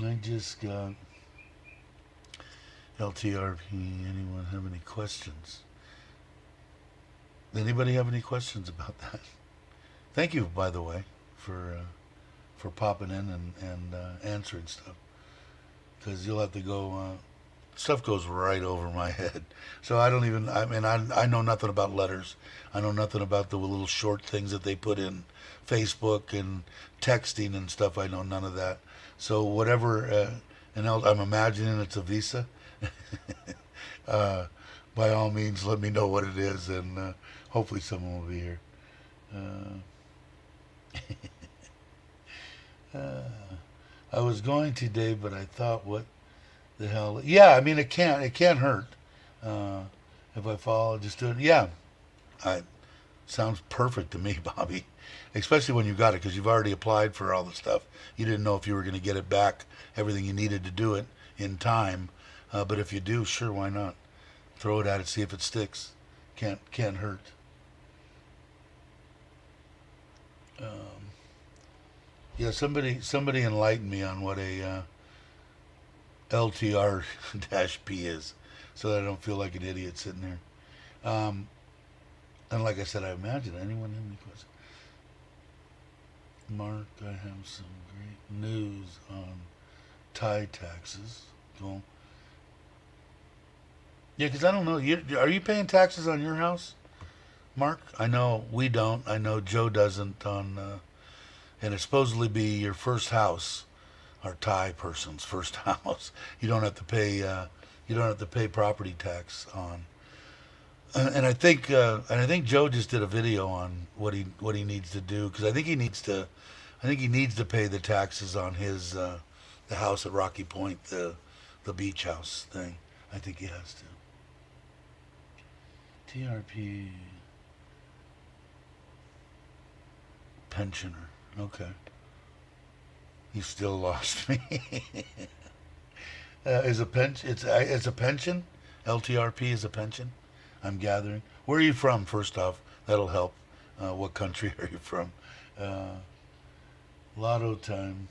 I just got LTRP. Anyone have any questions? Anybody have any questions about that? Thank you, by the way, for popping in and answering stuff. Because you'll have to go. Stuff goes right over my head. So I don't even. I mean, I know nothing about letters. I know nothing about the little short things that they put in Facebook and texting and stuff. I know none of that. So whatever. I'm imagining it's a visa. By all means, let me know what it is, and hopefully someone will be here. I was going to, Dave, but I thought, what the hell? Yeah, I mean, it can't hurt. If I fall, I'll just do it. Yeah, sounds perfect to me, Bobby. Especially when you got it, because you've already applied for all the stuff. You didn't know if you were going to get it back, everything you needed to do it in time. But if you do, sure, why not? Throw it at it, see if it sticks. Can't hurt. Yeah, somebody enlightened me on what a LTR-P is, so that I don't feel like an idiot sitting there. And like I said, I imagine anyone have any questions. Mark, I have some great news on Thai taxes. Cool. Yeah, because I don't know. Are you paying taxes on your house? Mark? I know we don't. I know Joe doesn't on, and it's supposedly be your first house, or Thai person's first house. You don't have to pay. You don't have to pay property tax on. And I think Joe just did a video on what he needs to do because I think he needs to pay the taxes on his the house at Rocky Point, the beach house thing. I think he has to. TRP pensioner. Okay. You still lost me. Is a pension? It's a pension. LTRP is a pension. I'm gathering. Where are you from? First off, that'll help. What country are you from? Uh, Lotto time.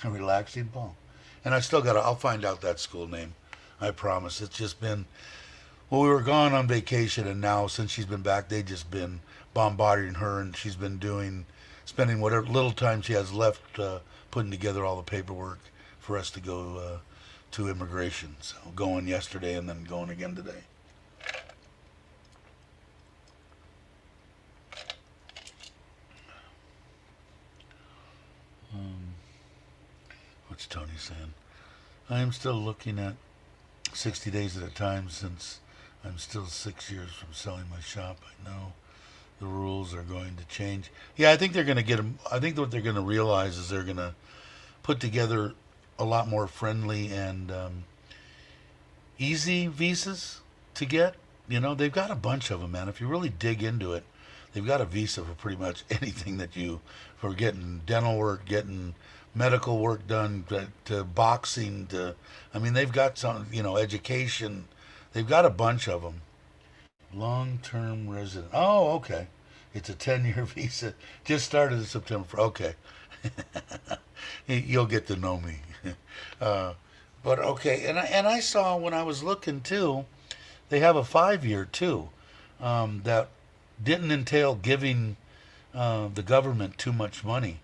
Relaxing ball. And I still gotta. I'll find out that school name. I promise. It's just been. Well, we were gone on vacation, and now since she's been back, they just been bombarding her, and she's been spending whatever little time she has left, putting together all the paperwork for us to go to immigration. So going yesterday and then going again today. Um, what's Tony saying? I am still looking at 60 days at a time since I'm still 6 years from selling my shop. I know the rules are going to change. Yeah, I think they're going to get them. I think what they're going to realize is they're going to put together a lot more friendly and easy visas to get. They've got a bunch of them, man. If you really dig into it, they've got a visa for pretty much anything for getting dental work, getting medical work done, to boxing, I mean, they've got some, education. They've got a bunch of them. Long-term resident. Oh, okay. It's a 10-year visa. Just started in September. Okay. You'll get to know me. Uh, but okay, and I saw when I was looking too, they have a 5-year too, that didn't entail giving the government too much money.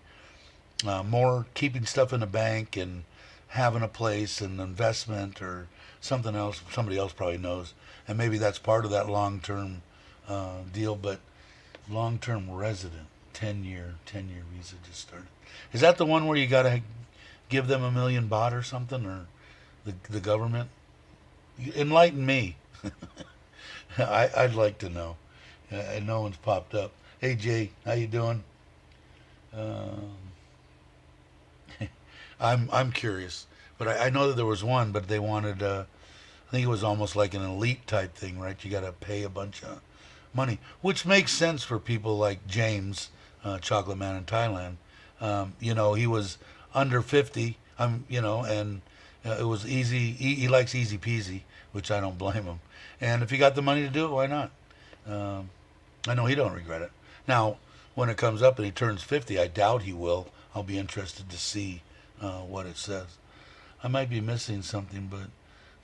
More keeping stuff in a bank and having a place and investment or something else. Somebody else probably knows, and maybe that's part of that long-term deal. But long-term resident, 10-year visa just started. Is that the one where you gotta give them 1 million baht or something, or the government? Enlighten me. I'd like to know. No one's popped up. Hey Jay, how you doing? Um, I'm curious, but I know that there was one, but they wanted. I think it was almost like an elite type thing, right? You got to pay a bunch of money, which makes sense for people like James, Chocolate Man in Thailand. He was under 50. And it was easy. He likes easy peasy, which I don't blame him. And if he got the money to do it, why not? Um, I know he don't regret it. Now, when it comes up and he turns 50, I doubt he will. I'll be interested to see what it says. I might be missing something, but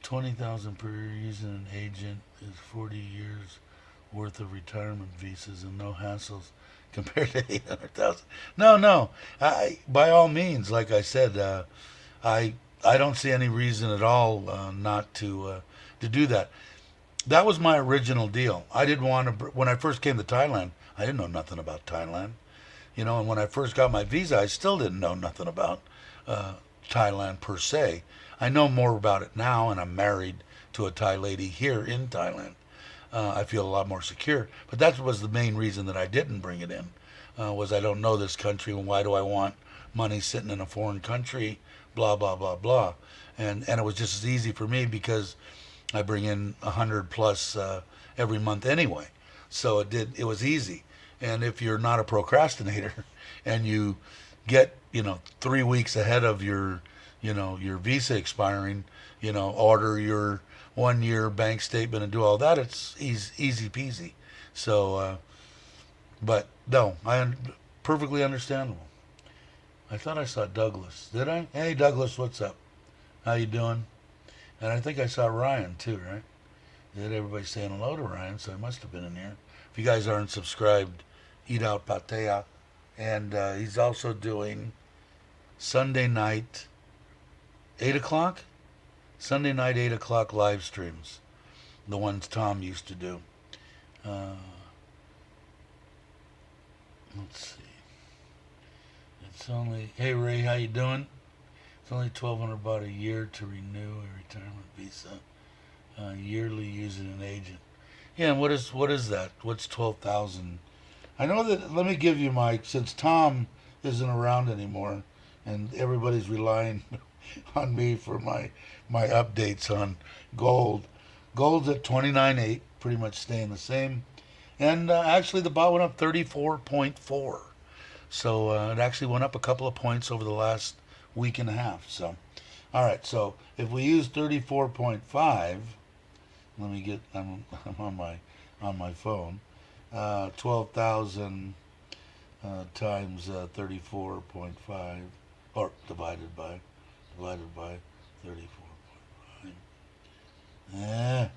20,000 per year using an agent is 40 years worth of retirement visas and no hassles compared to 800,000. No, no. By all means, like I said, I don't see any reason at all not to do that. That was my original deal. I didn't want to. When I first came to Thailand, I didn't know nothing about Thailand. And when I first got my visa, I still didn't know nothing about uh, Thailand per se. I know more about it now, and I'm married to a Thai lady here in Thailand. I feel a lot more secure. But that was the main reason that I didn't bring it in, was I don't know this country, and why do I want money sitting in a foreign country, blah, blah, blah, blah. And it was just as easy for me because I bring in 100 plus every month anyway. So it was easy. And if you're not a procrastinator and you get, 3 weeks ahead of your visa expiring, order your 1 year bank statement and do all that, it's easy peasy. So, but no, perfectly understandable. I thought I saw Douglas. Did I? Hey, Douglas, what's up? How you doing? And I think I saw Ryan too, right? Did everybody saying hello to Ryan? So he must have been in here. If you guys aren't subscribed, Eat Out Patea. And he's also doing Sunday night, 8 o'clock? Sunday night, 8 o'clock live streams. The ones Tom used to do. Uh, Let's see. It's only, hey Ray, how you doing? It's only $1,200 a year to renew a retirement visa. Yearly using an agent. Yeah, and what is that? What's 12,000? I know that. Let me give you my, since Tom isn't around anymore, and everybody's relying on me for my updates on gold. Gold's at 29.8, pretty much staying the same. And actually, the bot went up 34.4. So it actually went up a couple of points over the last week and a half. So, all right. So if we use 34.5, let me get. I'm on my phone. 12,000 times 34.5, or divided by 34.5.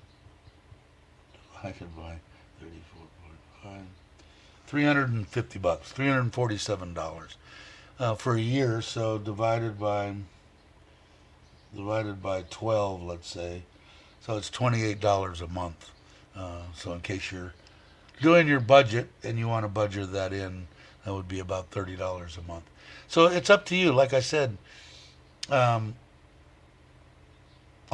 Divided by 34.5. $350, $347 for a year. So divided by 12, let's say. So it's $28 a month. So in case you're doing your budget and you want to budget that in, that would be about $30 a month. So it's up to you. Like I said, I'll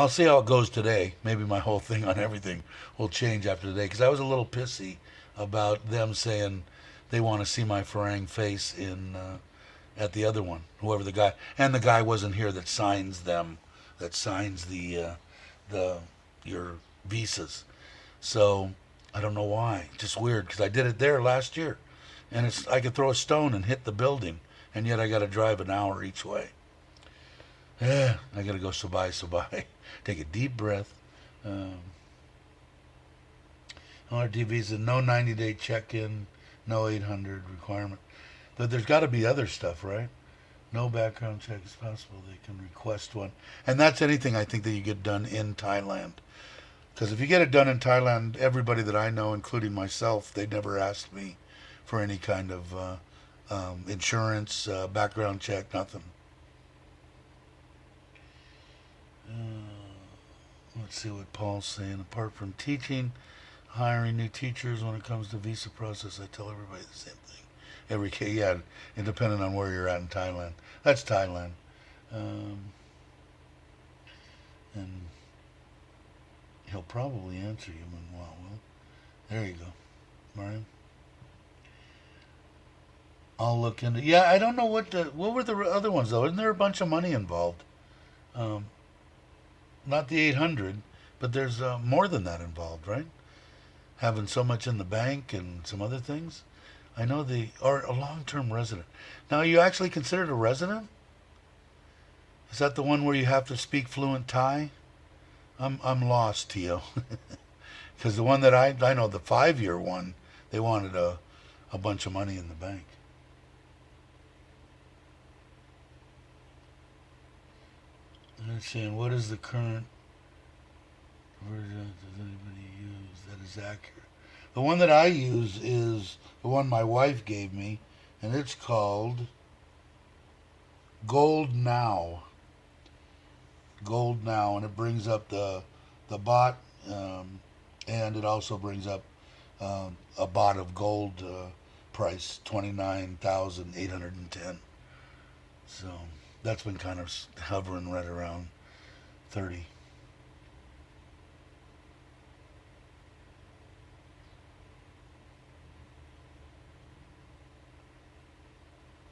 see how it goes today. Maybe my whole thing on everything will change after today, because I was a little pissy about them saying they want to see my Farang face in at the other one, whoever the guy, and the guy wasn't here that signs them, that signs the your visas. So I don't know why. Just weird, because I did it there last year, and it's I could throw a stone and hit the building, and yet I got to drive an hour each way. I got to go so-bye. Take a deep breath. LRT visa, no 90-day check-in, no 800 requirement. But there's got to be other stuff, right? No background check is possible. They can request one. And that's anything I think that you get done in Thailand. Because if you get it done in Thailand, everybody that I know, including myself, they never asked me for any kind of insurance, background check, nothing. Let's see what Paul's saying. Apart from teaching, hiring new teachers, when it comes to visa process, I tell everybody the same thing. Every case, yeah, and depending on where you're at in Thailand. That's Thailand. And he'll probably answer you in a while. Well, there you go, Mariam. I'll look into. Yeah, I don't know what were the other ones though. Isn't there a bunch of money involved? Not the 800, but there's more than that involved, right? Having so much in the bank and some other things. I know or a long-term resident. Now, are you actually considered a resident? Is that the one where you have to speak fluent Thai? I'm lost, Tio. Because the one that I know, the 5-year one, they wanted a bunch of money in the bank. I'm saying, what is the current version does anybody use that is accurate? The one that I use is the one my wife gave me, and it's called Gold Now. Gold Now, and it brings up the bot, and it also brings up a bot of gold price, 29,810. So that's been kind of hovering right around 30.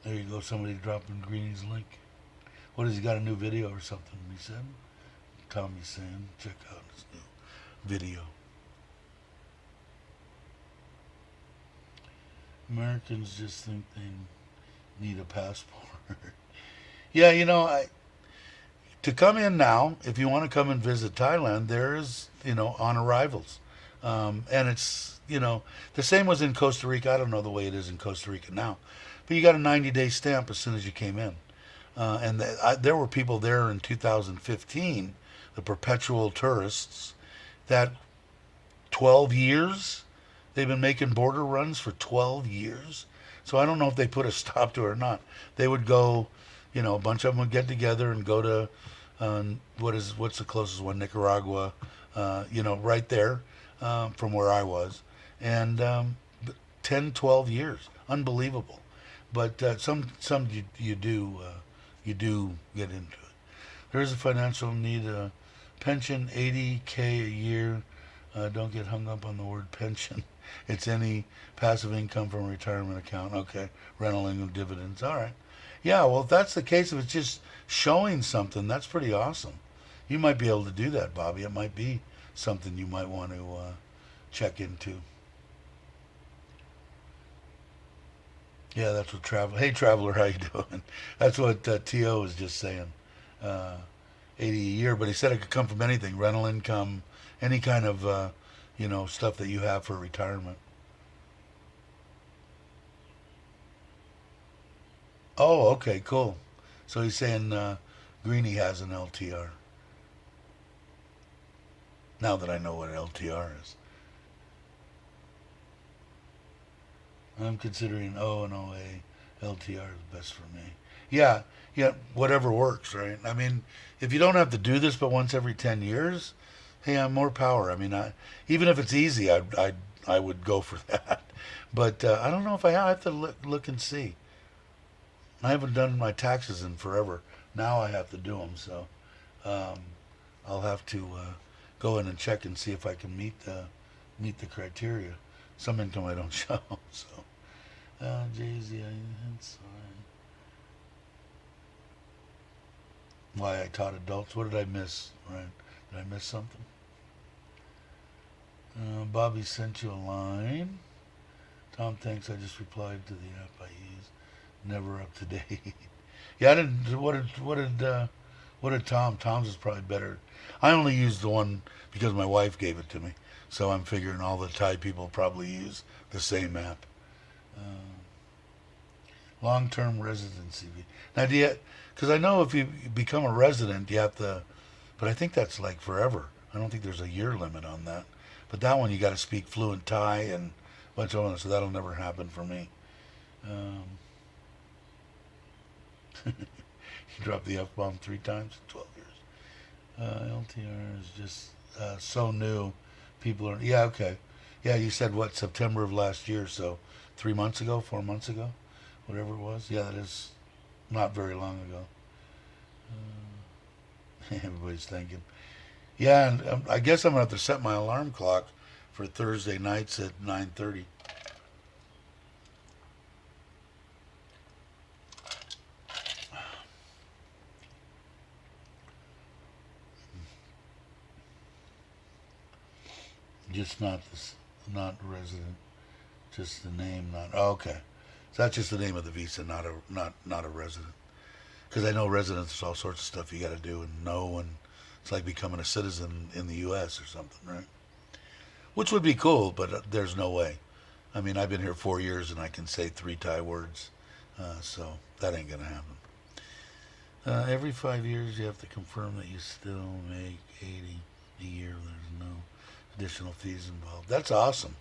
There you go, somebody dropping Greeny's link. What has he got, a new video or something? He said. Tommy's saying, check out his new video. Americans just think they need a passport. Yeah, to come in now, if you want to come and visit Thailand, there's, on arrivals. And it's, the same was in Costa Rica. I don't know the way it is in Costa Rica now. But you got a 90-day stamp as soon as you came in. And there were people there in 2015, the perpetual tourists, that 12 years, they've been making border runs for 12 years. So I don't know if they put a stop to it or not. They would go, a bunch of them would get together and go to, what's the closest one, Nicaragua, right there from where I was. And 10, 12 years unbelievable. But some you do get into it. There's a financial need, a pension, 80K a year. Don't get hung up on the word pension. It's any passive income from a retirement account. Okay, rental income, dividends. All right. Yeah, well, if that's the case, if it's just showing something, that's pretty awesome. You might be able to do that, Bobby. It might be something you might want to check into. Yeah, that's what travel. Hey, traveler, how you doing? That's what To was just saying. Uh, 80 a year, but he said it could come from anything: rental income, any kind of stuff that you have for retirement. Oh, okay, cool. So he's saying Greeny has an LTR. Now that I know what LTR is, I'm considering O and OA. LTR is best for me. Yeah, yeah, whatever works, right? I mean, if you don't have to do this but once every 10 years, hey, I'm more power. I mean, even if it's easy, I would go for that. But I don't know if I have to look and see. I haven't done my taxes in forever. Now I have to do them, so um, I'll have to go in and check and see if I can meet the criteria. Some income I don't show, so Jay Z. That's why I taught adults. What did I miss? Right? Did I miss something? Bobby sent you a line. Tom, thanks. I just replied to the app I use. Never up to date. Yeah, I didn't. What did Tom? Tom's is probably better. I only used the one because my wife gave it to me, so I'm figuring all the Thai people probably use the same app. Uh, Long-term residency. Now, do you? Because I know if you become a resident, you have to. But I think that's like forever. I don't think there's a year limit on that. But that one you got to speak fluent Thai and a bunch of others, so that'll never happen for me. Um, you dropped the F bomb 3 times in 12 years. LTR is just so new. People are, yeah, okay. Yeah, you said what, September of last year, so 3 months ago, 4 months ago, whatever it was. Yeah, that is not very long ago. Everybody's thinking. Yeah, and I guess I'm going to have to set my alarm clock for Thursday nights at 9:30. Just not this, not resident, just the name, not, oh, okay. So that's just the name of the visa, not a resident. Because I know residents, there's all sorts of stuff you got to do and know, and it's like becoming a citizen in the U.S. or something, right? Which would be cool, but there's no way. I mean, I've been here 4 years and I can say 3 Thai words, so that ain't gonna happen. Every 5 years, you have to confirm that you still make 80 a year. There's no additional fees involved. That's awesome,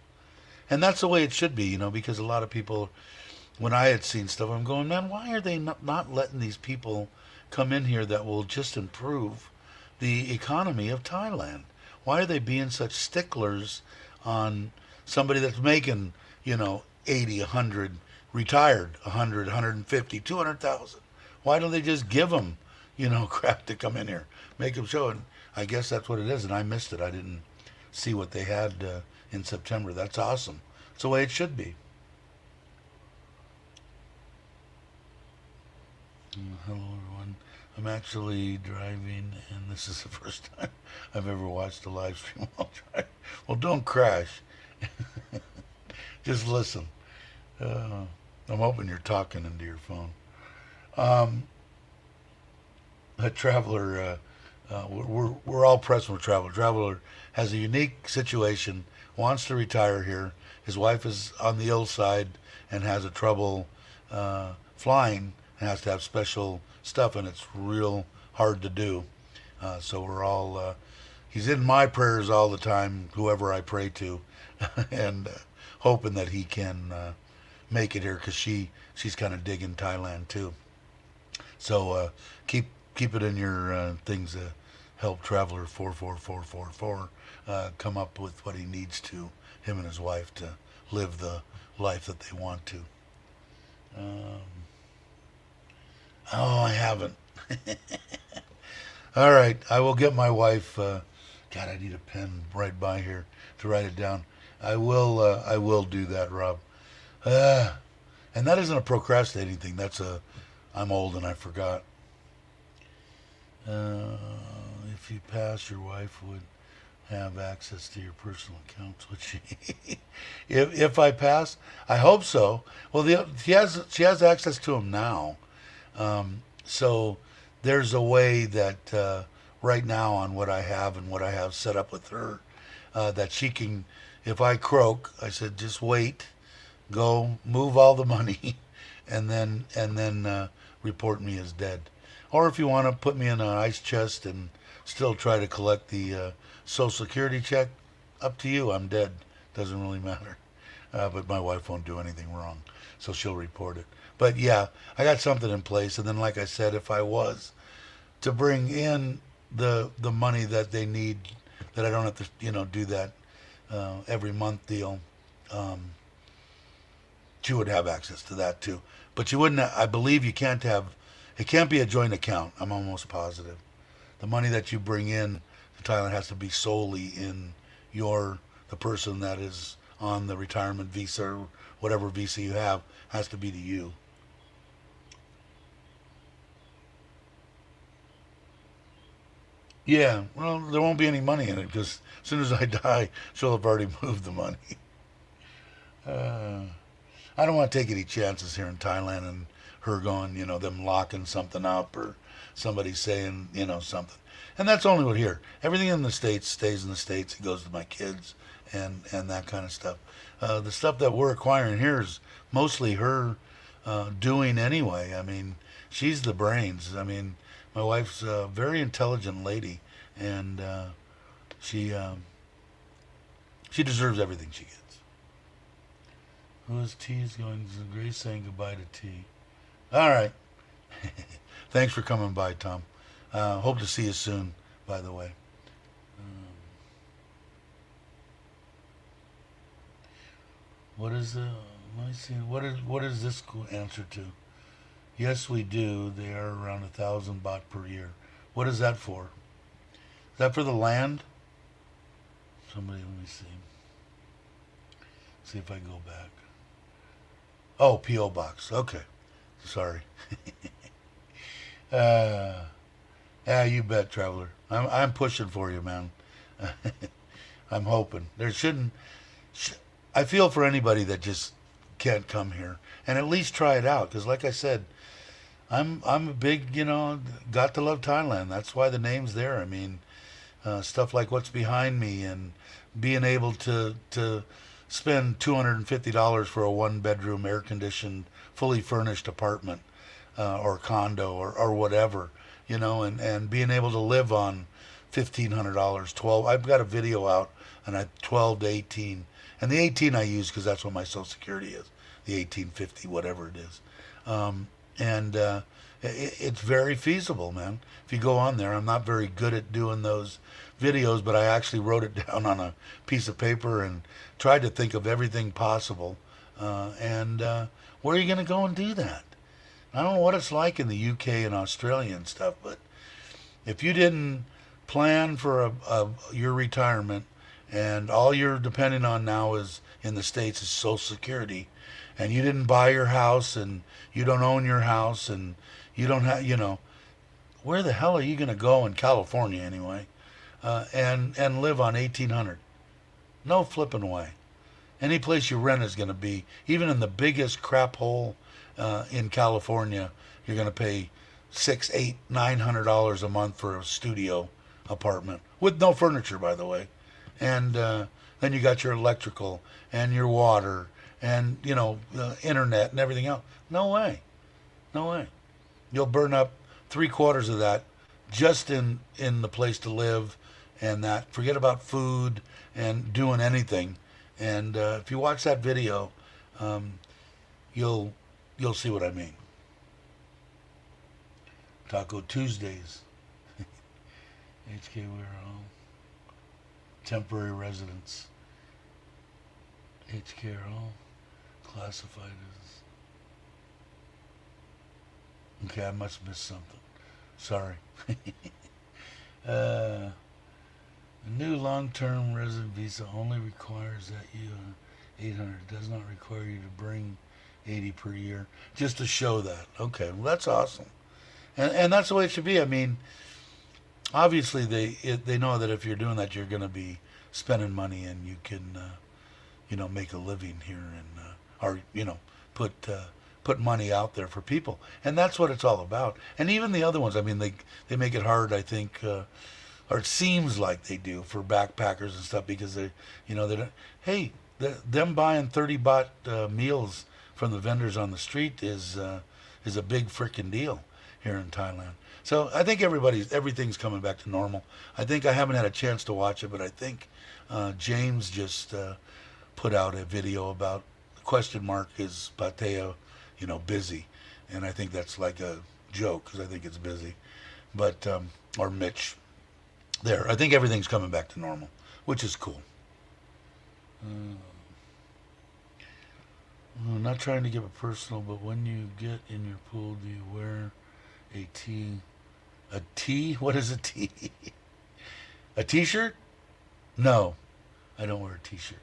and that's the way it should be, because a lot of people, when I had seen stuff, I'm going, man, why are they not letting these people come in here that will just improve the economy of Thailand? Why are they being such sticklers on somebody that's making, 80, 100, retired, 100, 150, 200,000? Why don't they just give them, crap to come in here, make them show it? I guess that's what it is, and I missed it. I didn't see what they had in September. That's awesome. It's the way it should be. Hello, everyone. I'm actually driving, and this is the first time I've ever watched a live stream while driving. Well, don't crash. Just listen. I'm hoping you're talking into your phone. Um, a traveler, we're all pressed with Traveler. Traveler has a unique situation, wants to retire here. His wife is on the ill side and has a trouble flying and has to have special stuff, and it's real hard to do. So we're all, he's in my prayers all the time, whoever I pray to, and hoping that he can make it here because she's kind of digging Thailand too. So keep it in your things to help Traveler 44444 come up with what he needs to, him and his wife, to live the life that they want to. Um, oh, I haven't. All right, I will get my wife. God, I need a pen right by here to write it down. I will. I will do that, Rob. Uh, and that isn't a procrastinating thing. That's a. I'm old and I forgot. Uh, if you pass, your wife would have access to your personal accounts. Would she? If I pass, I hope so. Well, she has access to them now. So there's a way that right now on what I have and what I have set up with her, that she can, if I croak, I said just wait, go move all the money, and then report me as dead. Or if you want to put me in an ice chest and still try to collect the Social Security check, up to you. I'm dead. Doesn't really matter. But my wife won't do anything wrong, so she'll report it. But yeah, I got something in place. And then, like I said, if I was to bring in the money that they need, that I don't have to do that every month deal, um, she would have access to that too. But you wouldn't. I believe you can't have. It can't be a joint account. I'm almost positive. The money that you bring in to Thailand has to be solely in the person that is on the retirement visa or whatever visa you have has to be to you. Yeah, well, there won't be any money in it because as soon as I die, she'll have already moved the money. Uh, I don't want to take any chances here in Thailand and her going, them locking something up or somebody saying, something. And that's only what here. Everything in the States stays in the States. It goes to my kids and that kind of stuff. The stuff that we're acquiring here is mostly her doing anyway. I mean, she's the brains. I mean, my wife's a very intelligent lady, and she she deserves everything she gets. Who is T is going to Grace saying goodbye to T. All right. Thanks for coming by, Tom. Hope to see you soon, by the way. Um, what is the? Let me see. What is this answer to? Yes, we do. They are around 1,000 baht per year. What is that for? Is that for the land? Somebody, let me see. See if I can go back. Oh, P.O. Box. Okay. Sorry. uh, yeah, you bet, traveler. I'm pushing for you, man. I'm hoping there shouldn't. I feel for anybody that just can't come here and at least try it out. Because, like I said, I'm a big, got to love Thailand. That's why the name's there. I mean, stuff like what's behind me and being able to spend $250 for a one bedroom, air conditioned, fully furnished apartment or condo or whatever, and being able to live on $1,500, 12. I've got a video out and I 12 to 18, and the 18 I use because that's what my Social Security is, the 1850, whatever it is. And it's very feasible, man. If you go on there, I'm not very good at doing those videos, but I actually wrote it down on a piece of paper and tried to think of everything possible. And where are you going to go and do that? I don't know what it's like in the UK and Australia and stuff, but if you didn't plan for your retirement and all you're depending on now is in the States is Social Security, and you didn't buy your house and you don't own your house and you don't have, where the hell are you going to go in California anyway, and live on 1800? No flipping way. Any place you rent is going to be, even in the biggest crap hole in California, you're going to pay $600, $800, $900 a month for a studio apartment with no furniture, by the way. And then you got your electrical and your water and internet and everything else. No way, no way. You'll burn up 3/4 of that just in the place to live, and that forget about food and doing anything. And if you watch that video, you'll see what I mean. Taco Tuesdays. HK Warehouse. Temporary residence. HK Classified as Okay, I must miss something. Sorry. A new long-term resident visa only requires that you 800 does not require you to bring 80 per year just to show that. Okay, well that's awesome, and that's the way it should be. I mean, obviously they know that if you're doing that, you're going to be spending money, and you can make a living here, and or put money out there for people, and that's what it's all about. And even the other ones, I mean, they make it hard, I think, or it seems like they do for backpackers and stuff, because they don't. Hey, them buying 30 baht meals from the vendors on the street is a big freaking deal here in Thailand. So I think everything's coming back to normal. I think I haven't had a chance to watch it, but I think James just put out a video about the question mark is Pattaya, busy, and I think that's like a joke because I think it's busy, but or Mitch. There, I think everything's coming back to normal, which is cool. I'm not trying to give it personal, but when you get in your pool, do you wear a tee? A tee? What is a tee? A t-shirt? No, I don't wear a t-shirt.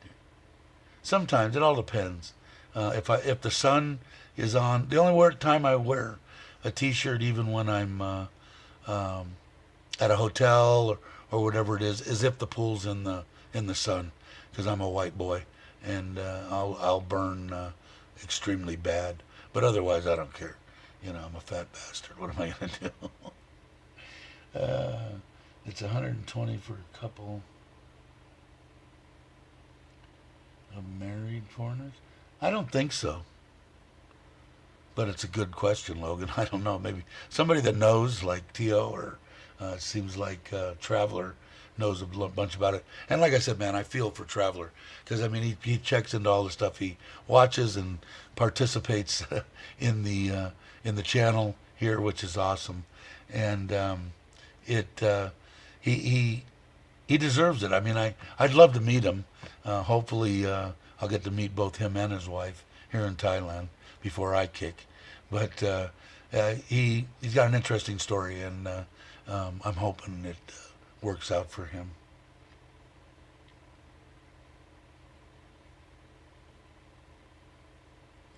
Sometimes it all depends. If the sun is on, the only time I wear a t-shirt, even when I'm at a hotel or whatever it is if the pool's in the sun, because I'm a white boy, and I'll burn extremely bad. But otherwise, I don't care. I'm a fat bastard. What am I gonna do? It's 120 for a couple of married foreigners. I don't think so. But it's a good question, Logan. I don't know. Maybe somebody that knows, like Tio, or it seems like Traveler knows a bunch about it. And like I said, man, I feel for Traveler, because I mean he checks into all the stuff, he watches and participates in the channel here, which is awesome. And he deserves it. I mean, I'd love to meet him. Hopefully I'll get to meet both him and his wife here in Thailand before I kick. But he's got an interesting story, and I'm hoping it works out for him.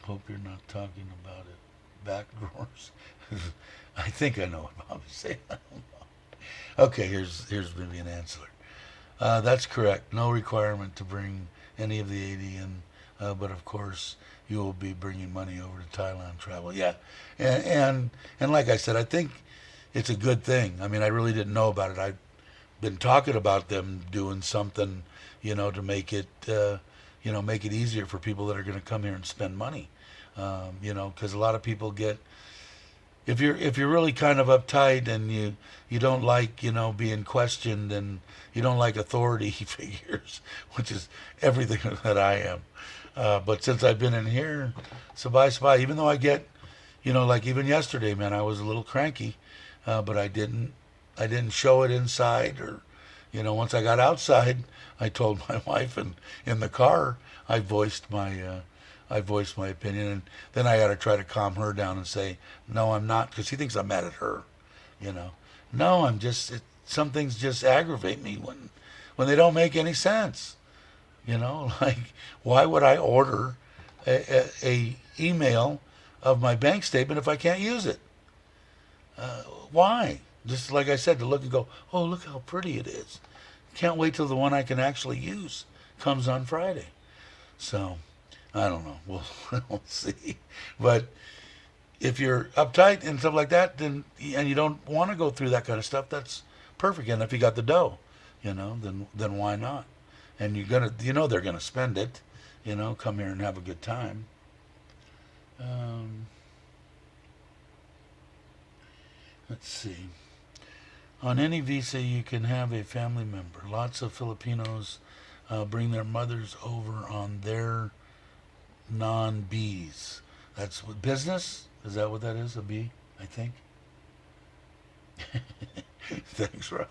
Hope you're not talking about it. Back drawers. I think I know what Bobby's saying. I don't know. Okay, here's maybe an answer. That's correct. No requirement to bring any of the 80 in, but of course you will be bringing money over to Thailand travel. Yeah, and like I said, I think it's a good thing. I mean, I really didn't know about it. I've been talking about them doing something, to make it, make it easier for people that are going to come here and spend money. Because a lot of people get, if you're really kind of uptight and you don't like being questioned, and you don't like authority figures, which is everything that I am. But since I've been in here, sabay, even though I get, like even yesterday, man, I was a little cranky, but I didn't show it inside, or once I got outside, I told my wife, and in the car I voiced my opinion, and then I got to try to calm her down and say, no, I'm not, because she thinks I'm mad at her. No, I'm just, some things just aggravate me when they don't make any sense. Like, why would I order a email of my bank statement if I can't use it? Why? Just like I said, to look and go, oh, look how pretty it is. Can't wait till the one I can actually use comes on Friday. So, I don't know. We'll see. But if you're uptight and stuff like that, and you don't want to go through that kind of stuff, that's perfect. And if you got the dough, then why not? And you're gonna, they're gonna spend it. Come here and have a good time. Let's see. On any visa, you can have a family member. Lots of Filipinos bring their mothers over on their non-Bs. That's what, business? Is that what that is? A B, I think. Thanks, Rob.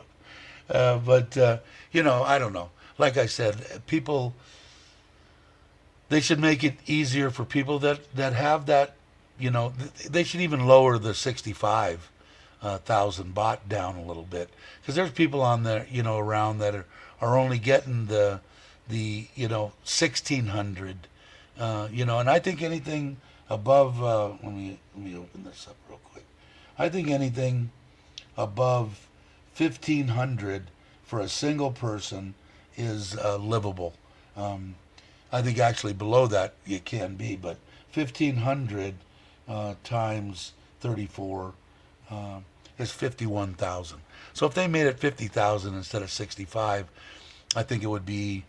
But I don't know. Like I said, people, they should make it easier for people that have that they should even lower the 65,000 baht down a little bit, because there's people on there, around that are only getting the 1600, and I think anything above, let me open this up real quick. I think anything above 1500 for a single person is livable. I think actually below that it can be, but 1500 times 34 is 51,000. So if they made it 50,000 instead of 65, I think it would be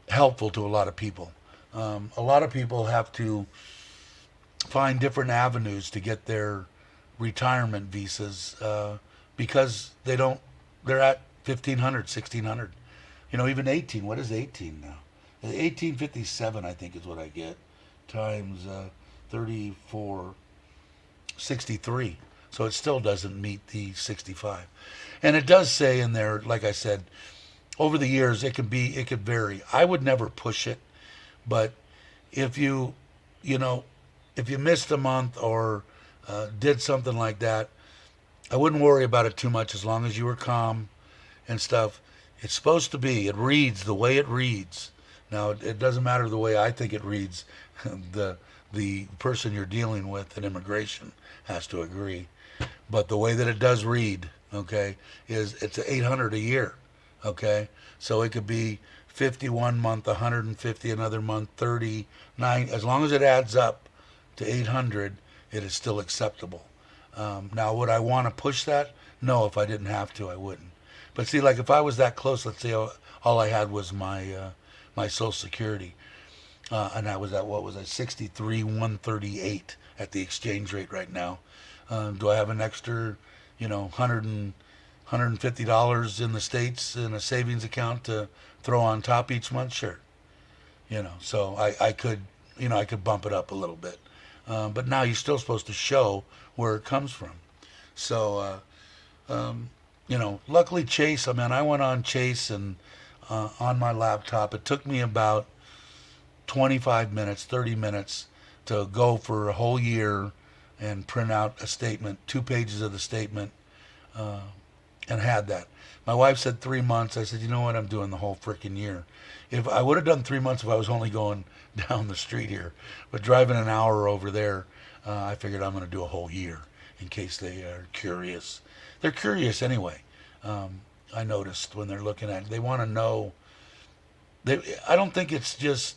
helpful to a lot of people. A lot of people have to find different avenues to get their retirement visas because they're at 1500, 1600. Even 18. What is 18 now? 1857, I think, is what I get, times 3463. So it still doesn't meet the 65. And it does say in there, like I said, over the years it could vary. I would never push it, but if if you missed a month or did something like that, I wouldn't worry about it too much as long as you were calm and stuff. It's supposed to be. It reads the way it reads. Now, it doesn't matter the way I think it reads. The person you're dealing with in immigration has to agree. But the way that it does read, okay, is it's 800 a year, okay? So it could be 51 month, 150 another month, 39. As long as it adds up to 800, it is still acceptable. Now, would I want to push that? No, if I didn't have to, I wouldn't. But see, like if I was that close, let's say all I had was my Social Security, and I was at, what was I, 63,138 at the exchange rate right now. Do I have an extra, $150 in the States in a savings account to throw on top each month? Sure. So I could bump it up a little bit. But now you're still supposed to show where it comes from. So, luckily Chase, I went on Chase and on my laptop. It took me about 25 minutes, 30 minutes to go for a whole year and print out a statement, 2 pages of the statement, and had that. My wife said 3 months. I said, you know what, I'm doing the whole freaking year. If I would have done 3 months if I was only going down the street here, but driving an hour over there, I figured I'm going to do a whole year in case they are curious. They're curious anyway. I noticed when they're looking at it, they want to know. I don't think it's just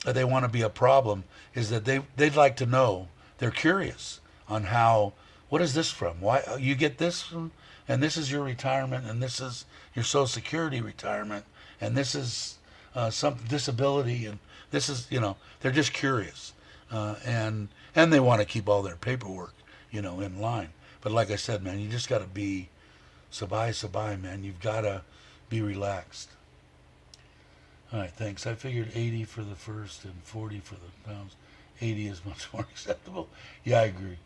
that they want to be a problem, is that they'd like to know. They're curious on what is this from? Why you get this from, and this is your retirement, and this is your Social Security retirement, and this is some disability, and this is, they're just curious, and they want to keep all their paperwork, in line. But like I said, man, you just got to be sabai, man. You've got to be relaxed. All right, thanks. I figured 80 for the first and 40 for the pounds. 80 is much more acceptable. Yeah, I agree.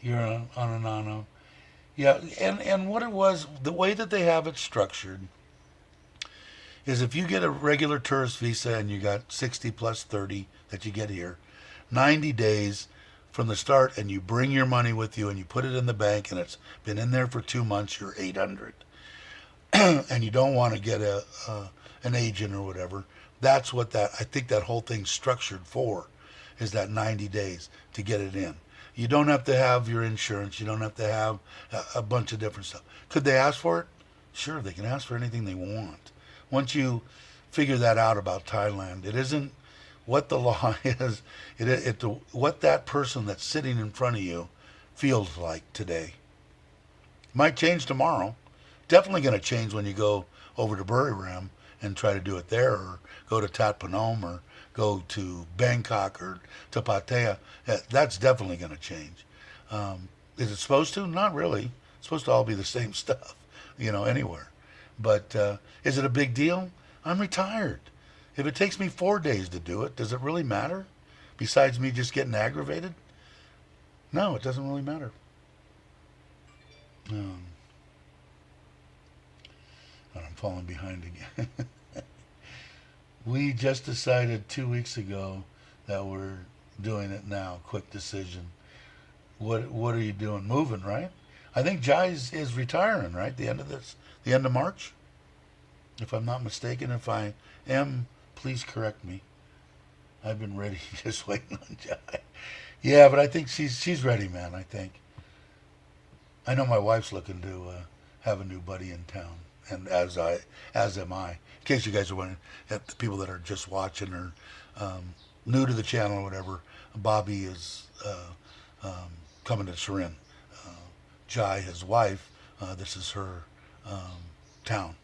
You're on and on. Yeah, and what it was, the way that they have it structured is if you get a regular tourist visa and you got 60 plus 30 that you get here, 90 days from the start, and you bring your money with you and you put it in the bank and it's been in there for 2 months, you're 800. And you don't want to get an agent or whatever. That's what I think that whole thing's structured for, is that 90 days to get it in. You don't have to have your insurance. You don't have to have a bunch of different stuff. Could they ask for it? Sure, they can ask for anything they want. Once you figure that out about Thailand, it isn't what the law is. It's what that person that's sitting in front of you feels like today. Might change tomorrow. Definitely going to change when you go over to Buriram and try to do it there, or go to Tat Phnom, or go to Bangkok or to Pattaya. That's definitely going to change. Is it supposed to? Not really. It's supposed to all be the same stuff, anywhere. But is it a big deal? I'm retired. If it takes me 4 days to do it, does it really matter? Besides me just getting aggravated? No, it doesn't really matter. I'm falling behind again. We just decided 2 weeks ago that we're doing it now. Quick decision. What are you doing? Moving, right? I think Jai is retiring, right? The end of March, if I'm not mistaken. If I am, please correct me. I've been ready, just waiting on Jai. Yeah, but I think she's ready, man. I think. I know my wife's looking to have a new buddy in town, and as am I. In case you guys are wondering, the people that are just watching or new to the channel or whatever, Bobby is coming to Surin. Jai, his wife, this is her town.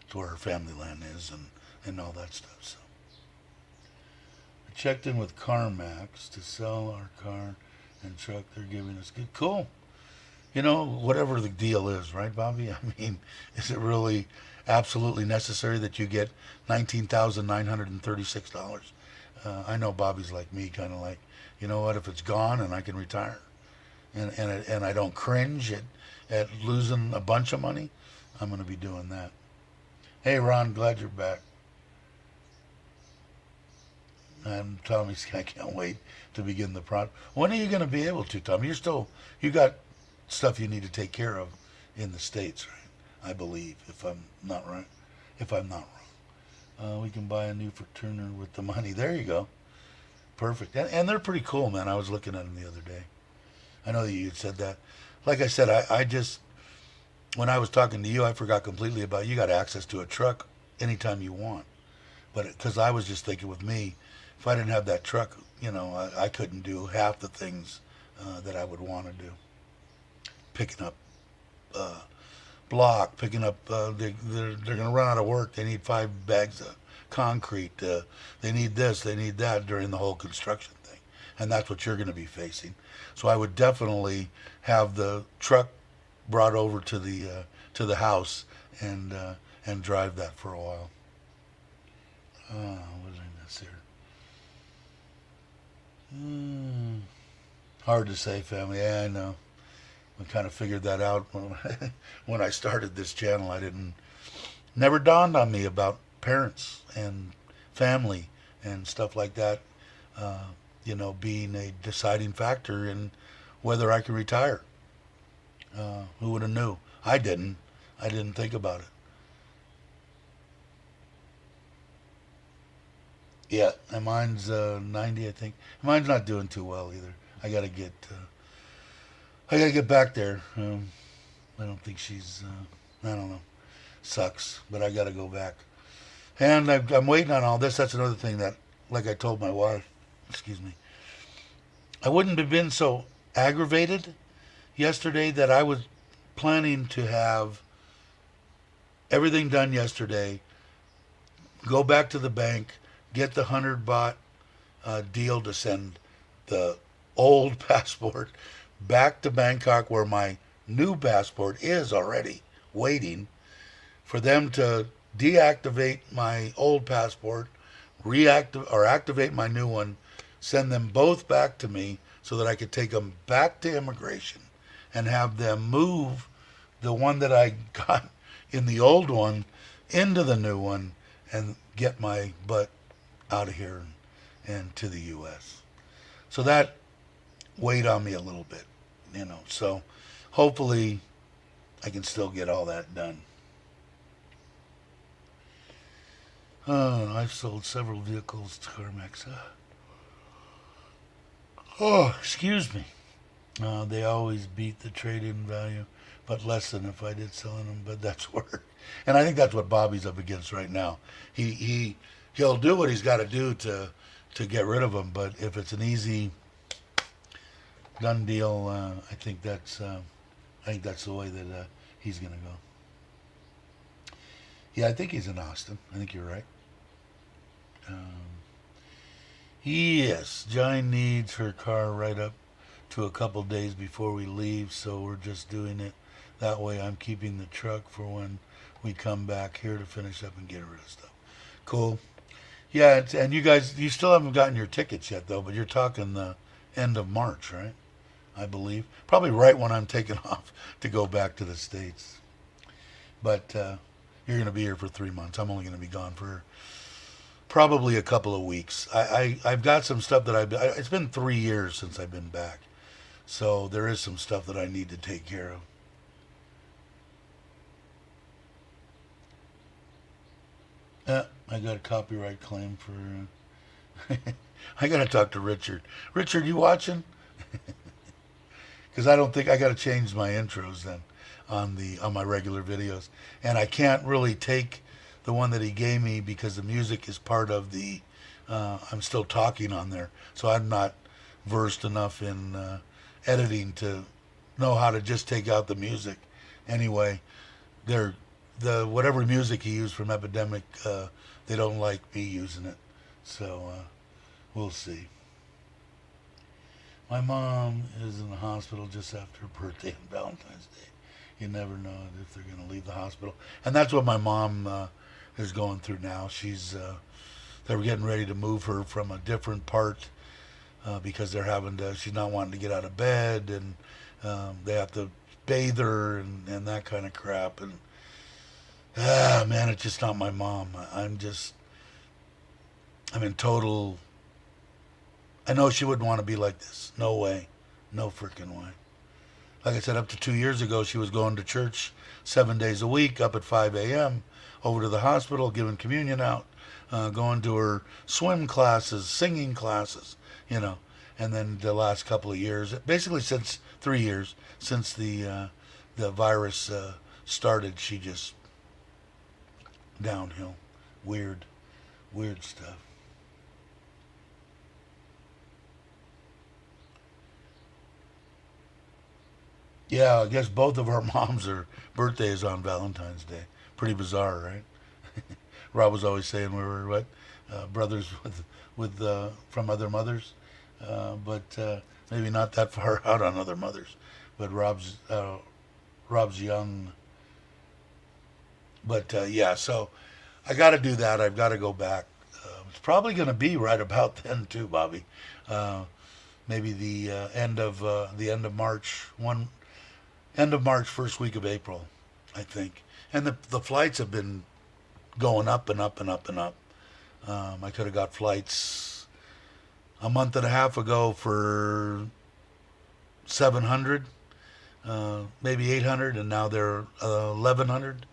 It's where her family land is and all that stuff. So I checked in with CarMax to sell our car and truck. They're giving us good. Cool. You know, whatever the deal is, right, Bobby? I mean, is it really absolutely necessary that you get $19,936? I know Bobby's like me, kind of like, you know what, if it's gone and I can retire and I don't cringe at losing a bunch of money, I'm going to be doing that. Hey, Ron, glad you're back. And Tommy's, I can't wait to begin the project. When are you going to be able to, Tommy? You got stuff you need to take care of in the States, right? I believe, if I'm not wrong. We can buy a new Fortuner with the money. There you go. Perfect. And they're pretty cool, man. I was looking at them the other day. I know that you said that. Like I said, I just, when I was talking to you, I forgot completely about you got access to a truck anytime you want. But because I was just thinking with me, if I didn't have that truck, you know, I couldn't do half the things that I would want to do. Picking up block, picking up, they're going to run out of work. They need 5 bags of concrete. They need this, they need that during the whole construction thing. And that's what you're going to be facing. So I would definitely have the truck brought over to the house and drive that for a while. What did I miss here? Hard to say, family. Yeah, I know. I kind of figured that out when I started this channel. Never dawned on me about parents and family and stuff like that, you know, being a deciding factor in whether I could retire. Who would have knew? I didn't think about it. Yeah, and mine's 90, I think. Mine's not doing too well either. I gotta get back there. I don't think she's, I don't know, sucks, but I gotta go back. And I'm waiting on all this. That's another thing that, like I told my wife, excuse me, I wouldn't have been so aggravated yesterday that I was planning to have everything done yesterday, go back to the bank, get the 100 baht deal to send the old passport back to Bangkok where my new passport is already waiting, for them to deactivate my old passport, activate my new one, send them both back to me so that I could take them back to immigration and have them move the one that I got in the old one into the new one and get my butt out of here and to the U.S. So that weighed on me a little bit, you know. So hopefully I can still get all that done. I've sold several vehicles to CarMax. Excuse me. They always beat the trade-in value, but less than if I did selling them. But that's work, and I think that's what Bobby's up against right now. He'll do what he's got to do to get rid of them. But if it's an easy done deal, I think that's the way that he's gonna go. Yeah, I think he's in Austin. I think you're right. Yes, Jai needs her car right up to a couple days before we leave, so we're just doing it that way. I'm keeping the truck for when we come back here to finish up and get rid of stuff. Cool. Yeah, and you guys, you still haven't gotten your tickets yet, though, but you're talking the end of March, right? I believe. Probably right when I'm taking off to go back to the States. But you're going to be here for 3 months. I'm only going to be gone for probably a couple of weeks. I've got some stuff that it's been 3 years since I've been back. So there is some stuff that I need to take care of. I got a copyright claim for. I got to talk to Richard. Richard, you watching? Because I don't think I got to change my intros then on my regular videos, and I can't really take the one that he gave me because the music is part of the. I'm still talking on there, so I'm not versed enough in editing to know how to just take out the music. Anyway, the whatever music he used from Epidemic, they don't like me using it, so we'll see. My mom is in the hospital just after her birthday and Valentine's Day. You never know if they're going to leave the hospital, and that's what my mom is going through now. They were getting ready to move her from a different part because they're having to. She's not wanting to get out of bed, and they have to bathe her and that kind of crap. And man, it's just not my mom. I'm in total. I know she wouldn't want to be like this. No way. No freaking way. Like I said, up to 2 years ago, she was going to church 7 days a week, up at 5 a.m., over to the hospital, giving communion out, going to her swim classes, singing classes, And then the last couple of years, basically since 3 years, since the virus started, she just downhill. Weird stuff. Yeah, I guess both of our moms' birthdays on Valentine's Day. Pretty bizarre, right? Rob was always saying we were brothers with from other mothers, but maybe not that far out on other mothers. But Rob's young. But yeah, so I got to do that. I've got to go back. It's probably going to be right about then too, Bobby. Maybe the end of March, end of March, first week of April, I think. And the flights have been going up and up and up and up. I could have got flights a month and a half ago for 700, maybe 800, and now they're 1,100.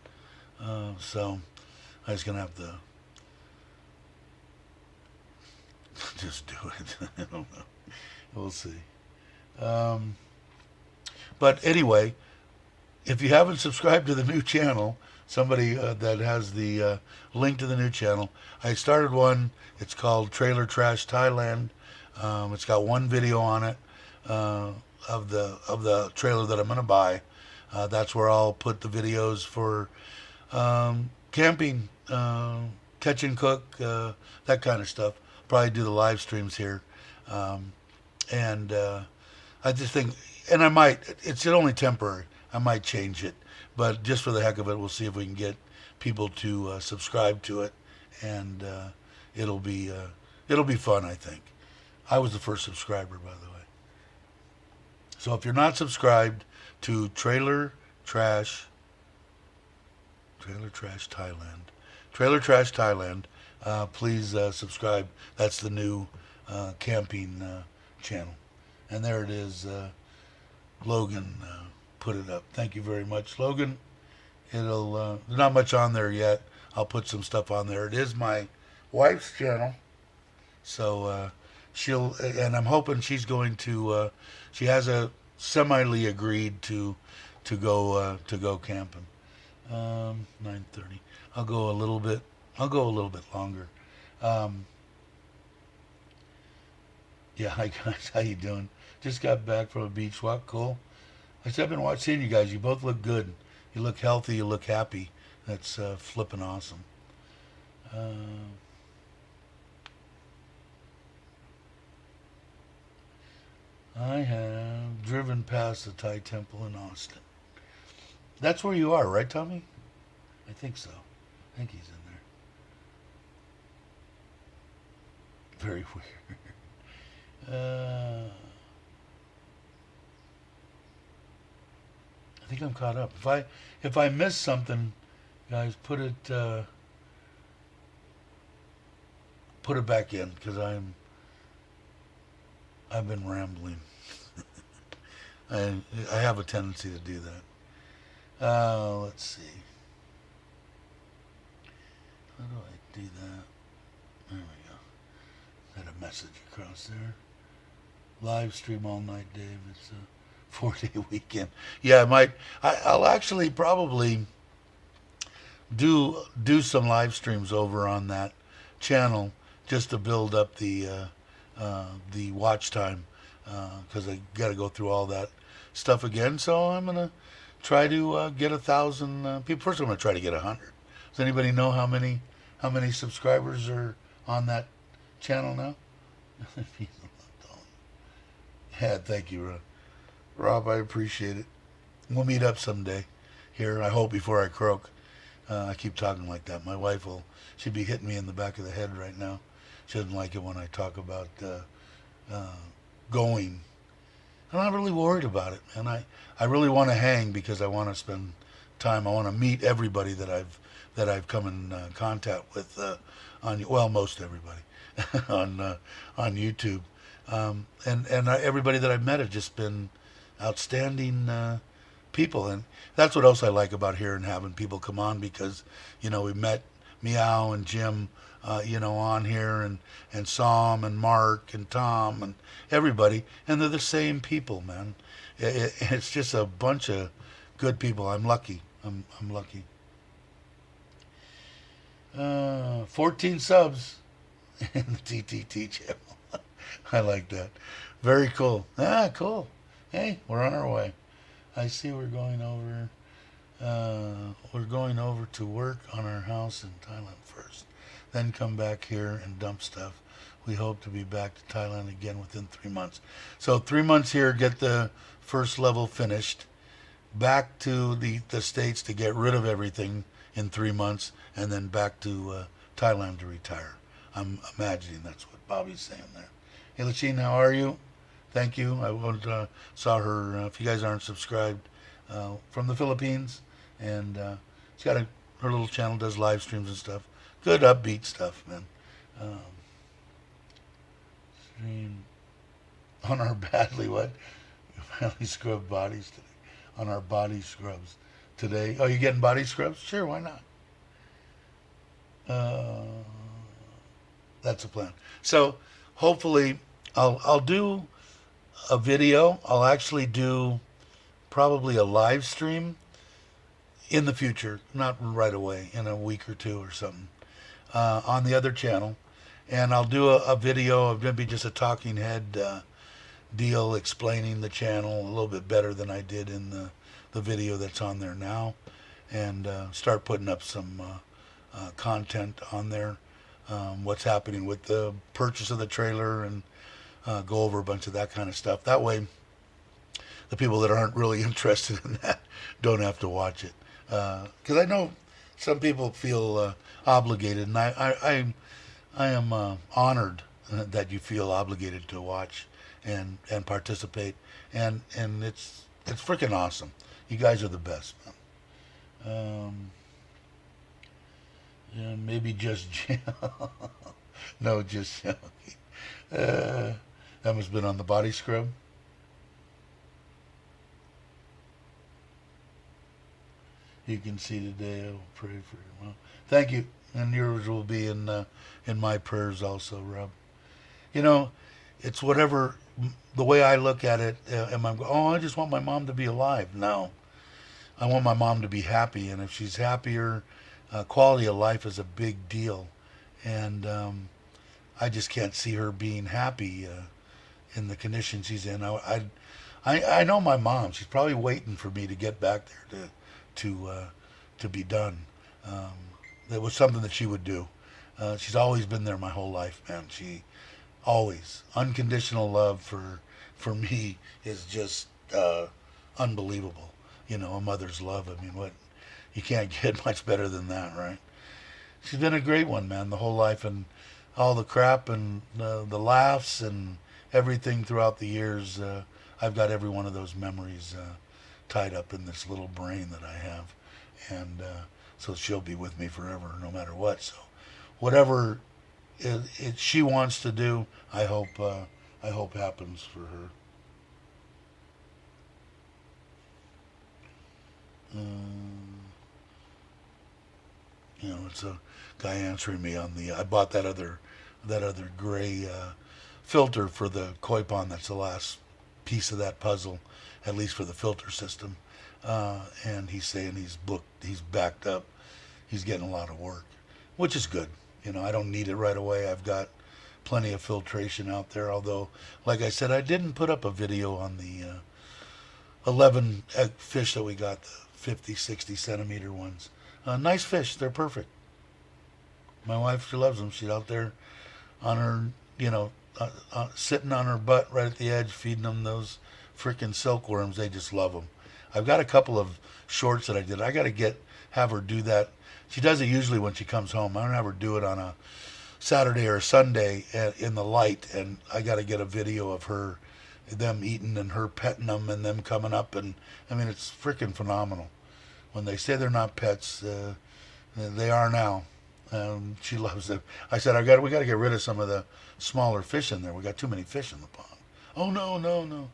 So I was gonna have to just do it. I don't know. We'll see. But anyway, if you haven't subscribed to the new channel, somebody that has the link to the new channel, I started one. It's called Trailer Trash Thailand. It's got one video on it of the trailer that I'm gonna buy. That's where I'll put the videos for camping, catch and cook, that kind of stuff. Probably do the live streams here, and I just think, and I might. It's only temporary. I might change it, but just for the heck of it, we'll see if we can get people to subscribe to it, and it'll be fun. I think. I was the first subscriber, by the way. So if you're not subscribed to Trailer Trash Thailand, please subscribe. That's the new camping channel. And there it is. Logan put it up. Thank you very much, Logan. There's not much on there yet. I'll put some stuff on there. It is my wife's channel, so and I'm hoping she's going to. She has a semi agreed to go camping. 9:30. I'll go a little bit longer. Yeah, hi guys, how you doing? Just got back from a beach walk. Cool. I said I've been seeing you guys. You both look good. You look healthy. You look happy. That's flipping awesome. I have driven past the Thai temple in Austin. That's where you are, right, Tommy? I think so. I think he's in there. Very weird. I think I'm caught up. If I miss something, guys, put it put it back in because I've been rambling. I I have a tendency to do that. Let's see. How do I do that? There we go. Got a message across there. Live stream all night, Dave. It's a 4-day weekend. Yeah, I might. I'll actually probably do some live streams over on that channel just to build up the watch time because I got to go through all that stuff again. So I'm gonna try to get 1,000 people. First, I'm gonna try to get 100. Does anybody know how many subscribers are on that channel now? Yeah, thank you, Rob. I appreciate it. We'll meet up someday here. I hope before I croak. I keep talking like that. My wife she'd be hitting me in the back of the head right now. She doesn't like it when I talk about going. I'm not really worried about it, and I really want to hang because I want to spend time. I want to meet everybody that I've come in contact with most everybody on YouTube. And everybody that I've met have just been outstanding people, and that's what else I like about here and having people come on because we met Meow and Jim on here and Sam and Mark and Tom and everybody, and they're the same people, man. It's just a bunch of good people. I'm lucky. I'm lucky. 14 subs in the TTT channel. I like that. Very cool. Cool. Hey, we're on our way. I see we're going over. We're going over to work on our house in Thailand first, then come back here and dump stuff. We hope to be back to Thailand again within 3 months. So 3 months here, get the first level finished. Back to the States to get rid of everything in 3 months, and then back to Thailand to retire. I'm imagining that's what Bobby's saying there. Hey, Lachine, how are you? Thank you. I saw her, if you guys aren't subscribed, from the Philippines. And she's got her little channel, does live streams and stuff. Good upbeat stuff, man. Stream on our badly scrubbed bodies today. On our body scrubs today. Oh, you getting body scrubs? Sure, why not? That's a plan. So hopefully I'll do a video. I'll actually do probably a live stream in the future, not right away, in a week or two or something, on the other channel. And I'll do a video of maybe just a talking head deal explaining the channel a little bit better than I did in the video that's on there now, and start putting up some content on there, what's happening with the purchase of the trailer, and go over a bunch of that kind of stuff. That way, the people that aren't really interested in that don't have to watch it. Because I know some people feel obligated, and I am honored that you feel obligated to watch and participate, and it's freaking awesome. You guys are the best, man. Yeah, maybe just Jim. No, just that must have been on the body scrub. You can see today. I will pray for you. Well, thank you, and yours will be in my prayers also, Rob. It's whatever. The way I look at it, I just want my mom to be alive. No, I want my mom to be happy, and if she's happier, quality of life is a big deal, and I just can't see her being happy in the condition she's in. I know my mom. She's probably waiting for me to get back there to be done. That was something that she would do. She's always been there my whole life, man. She always unconditional love for me is just unbelievable. A mother's love. I mean, what you can't get much better than that, right? She's been a great one, man, the whole life, and all the crap and the laughs and everything throughout the years. I've got every one of those memories tied up in this little brain that I have, and so she'll be with me forever, no matter what. So, whatever she wants to do, I hope happens for her. Um, it's a guy answering me on the. I bought that other gray filter for the koi pond. That's the last piece of that puzzle, at least for the filter system. And he's saying he's booked, he's backed up, he's getting a lot of work, which is good. I don't need it right away. I've got plenty of filtration out there. Although, like I said, I didn't put up a video on the 11 fish that we got, the 50, 60 centimeter ones. Nice fish. They're perfect. My wife, she loves them. She's out there on her, sitting on her butt right at the edge, feeding them those freaking silkworms. They just love them. I've got a couple of shorts that I did. I got to have her do that. She does it usually when she comes home. I don't have her do it on a Saturday or Sunday in the light, and I got to get a video of them eating and her petting them and them coming up, and I mean it's freaking phenomenal. When they say they're not pets, they are now. She loves them. I said we got to get rid of some of the smaller fish in there. We got too many fish in the pond. Oh no, no, no.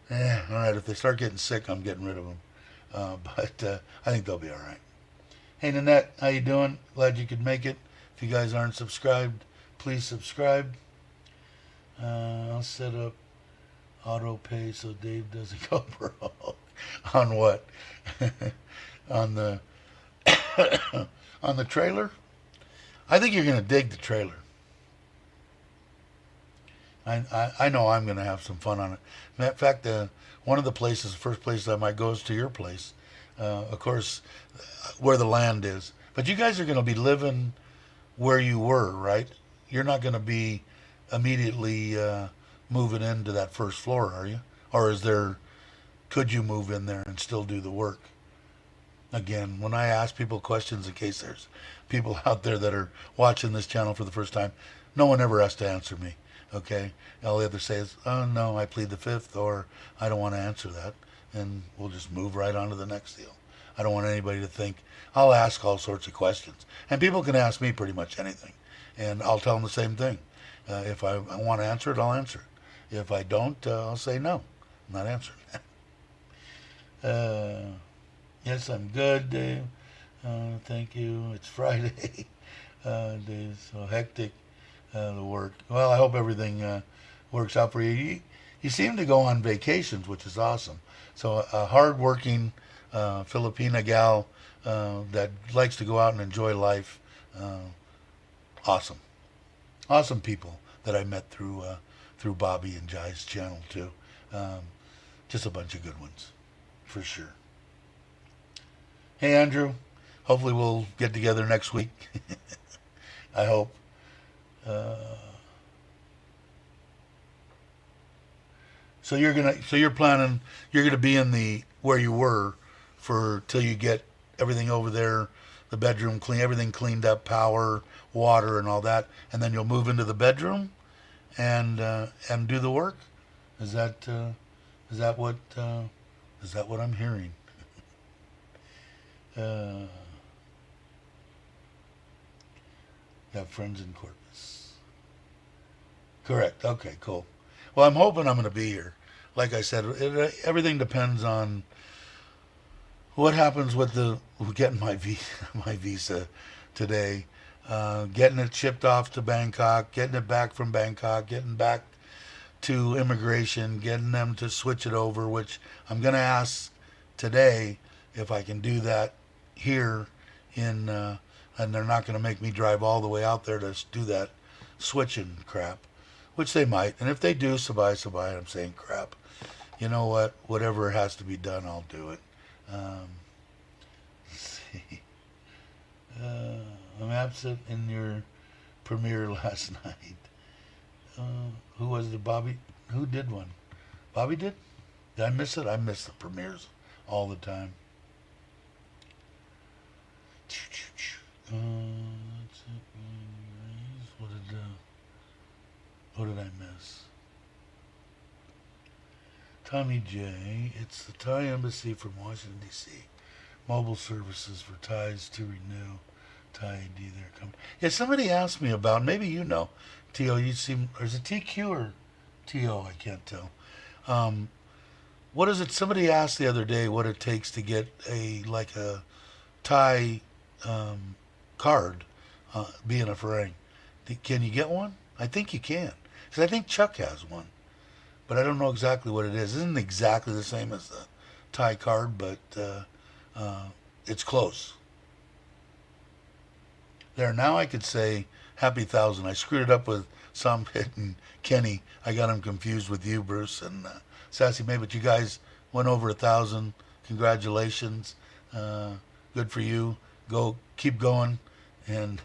All right. If they start getting sick, I'm getting rid of them. But I think they'll be all right. Hey Nanette, how you doing? Glad you could make it. If you guys aren't subscribed, please subscribe. I'll set up auto pay so Dave doesn't go broke. On what? On the on the trailer? I think you're gonna dig the trailer. I know I'm gonna have some fun on it. In fact, one of the first places I might go is to your place. Of course, where the land is. But you guys are gonna be living where you were, right? You're not gonna be immediately moving into that first floor, are you? Or could you move in there and still do the work? Again, when I ask people questions, in case there's people out there that are watching this channel for the first time, no one ever has to answer me, okay? All they have to say is, oh no, I plead the fifth, or I don't want to answer that, and we'll just move right on to the next deal. I don't want anybody to think, I'll ask all sorts of questions. And people can ask me pretty much anything, and I'll tell them the same thing. If I want to answer it, I'll answer it. If I don't, I'll say no, I'm not answering that. Yes, I'm good, Dave. Thank you. It's Friday. Dave's so hectic, the work. Well, I hope everything works out for you. You seem to go on vacations, which is awesome. So a hard-working Filipina gal that likes to go out and enjoy life. Awesome. Awesome people that I met through Bobby and Jai's channel, too. Just a bunch of good ones, for sure. Hey, Andrew. Hopefully we'll get together next week. I hope. So you're planning, you're gonna be in where you were till you get everything over there, the bedroom everything cleaned up, power, water, and all that, and then you'll move into the bedroom and do the work. Is that what I'm hearing? Have friends in Corpus. Correct. Okay, cool. Well, I'm hoping I'm going to be here. Like I said, everything depends on what happens with getting my visa today, getting it shipped off to Bangkok, getting it back from Bangkok, getting back to immigration, getting them to switch it over, which I'm going to ask today if I can do that here and they're not going to make me drive all the way out there to do that switching crap, which they might. And if they do, sabay, I'm saying crap. You know what? Whatever has to be done, I'll do it. Let's see. I'm absent in your premiere last night. Who was it, Bobby? Who did one? Bobby did? Did I miss it? I miss the premieres all the time. What did I miss? Tommy J. It's the Thai Embassy from Washington, D.C. Mobile services for Thais to renew Thai ID there. Come. Yeah, somebody asked me about, maybe you know, T.O., you seem, or is it T.Q. or T.O.? I can't tell. Um, what is it? Somebody asked the other day what it takes to get like a Thai um, card, being a Farang. Can you get one? I think you can. Because I think Chuck has one. But I don't know exactly what it is. It isn't exactly the same as the Thai card, but it's close. There, now I could say happy 1,000. I screwed it up with Sompit and Kenny. I got them confused with you, Bruce, and Sassy May, but you guys went over 1,000. Congratulations. Good for you. Go, keep going. And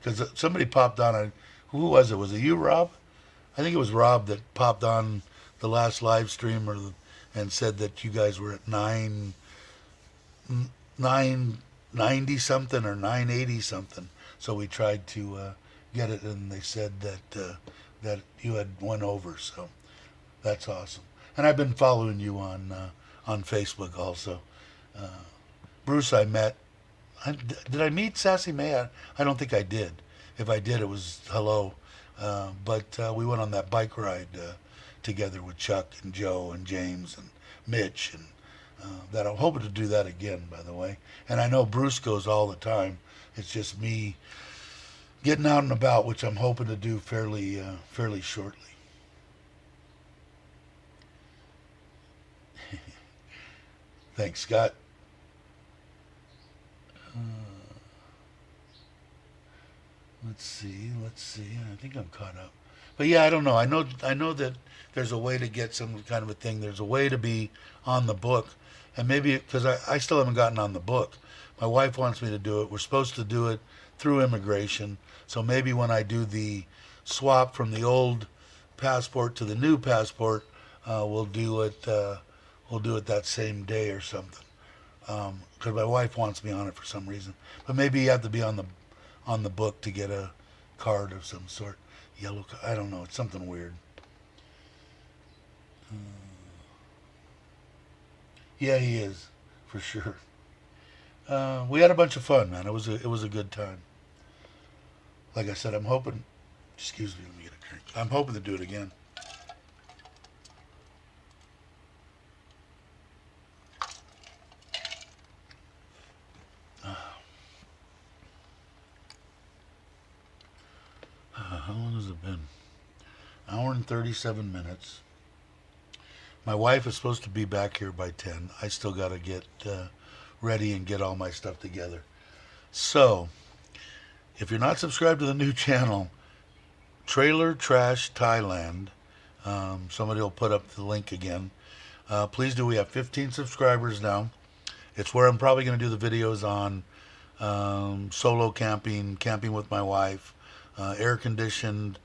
because somebody popped on, who was it? Was it you, Rob? I think it was Rob that popped on the last live stream and said that you guys were at 990 something or 980 something. So we tried to get it, and they said that you had won over. So that's awesome. And I've been following you on Facebook also. Bruce, I met. Did I meet Sassy May? I don't think I did. If I did, it was hello. But we went on that bike ride together with Chuck and Joe and James and Mitch, and that I'm hoping to do that again, by the way. And I know Bruce goes all the time. It's just me getting out and about, which I'm hoping to do fairly shortly. Thanks, Scott. Let's see. I think I'm caught up. But yeah, I don't know. I know that there's a way to get some kind of a thing. There's a way to be on the book. And maybe, because I still haven't gotten on the book. My wife wants me to do it. We're supposed to do it through immigration. So maybe when I do the swap from the old passport to the new passport, we'll do it that same day or something. Because my wife wants me on it for some reason. But maybe you have to be on the book to get a card of some sort. Yellow card. I don't know. It's something weird. Yeah, he is, for sure. We had a bunch of fun, man. It was a good time. Like I said, I'm hoping. Excuse me. Let me get a drink. I'm hoping to do it again. How long has it been? Hour and 37 minutes. My wife is supposed to be back here by 10. I still got to get ready and get all my stuff together. So, if you're not subscribed to the new channel, Trailer Trash Thailand, somebody will put up the link again. Please do. We have 15 subscribers now. It's where I'm probably going to do the videos on solo camping, camping with my wife, air conditioned,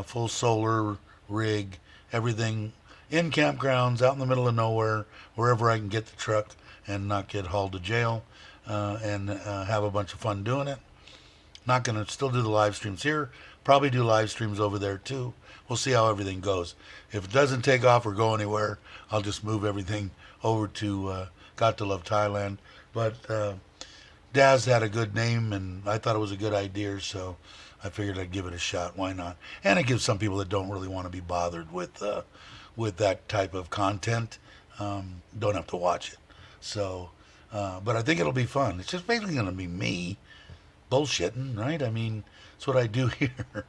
full solar rig, everything in campgrounds, out in the middle of nowhere, wherever I can get the truck and not get hauled to jail, and have a bunch of fun doing it. Not going to still do the live streams here, probably do live streams over there too. We'll see how everything goes. If it doesn't take off or go anywhere, I'll just move everything over to GottoLoveThailand. But Daz had a good name, and I thought it was a good idea, so I figured I'd give it a shot. Why not? And it gives some people that don't really want to be bothered with that type of content, don't have to watch it. So, but I think it'll be fun. It's just basically going to be me bullshitting, right? I mean, it's what I do here,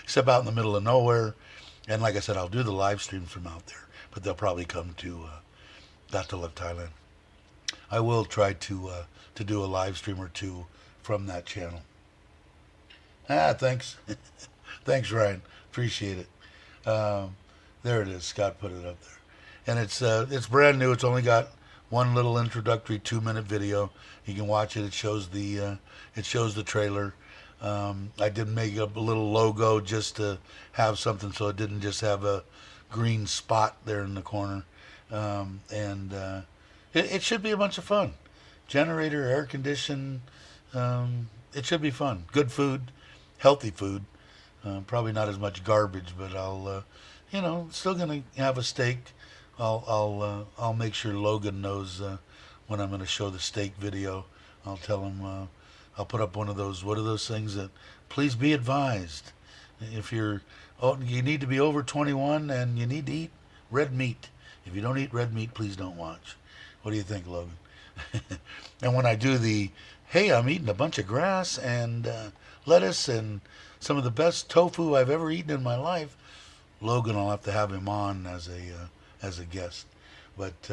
except out in the middle of nowhere. And like I said, I'll do the live streams from out there, but they'll probably come to GottoLoveThailand. I will try to do a live stream or two from that channel. Thanks. Thanks, Ryan. Appreciate it. There it is. Scott put it up there. And it's brand new. It's only got one little introductory 2-minute video. You can watch it. It shows the trailer. I did make up a little logo just to have something so it didn't just have a green spot there in the corner. It should be a bunch of fun. Generator, air conditioned. It should be fun. Good food. Healthy food, probably not as much garbage, but I'll, still gonna have a steak. I'll make sure Logan knows when I'm gonna show the steak video. I'll tell him I'll put up one of those. What are those things that? Please be advised, if you're, oh, you need to be over 21 and you need to eat red meat. If you don't eat red meat, please don't watch. What do you think, Logan? And when I do the, hey, I'm eating a bunch of grass and lettuce and some of the best tofu I've ever eaten in my life, Logan, I'll have to have him on as a guest. But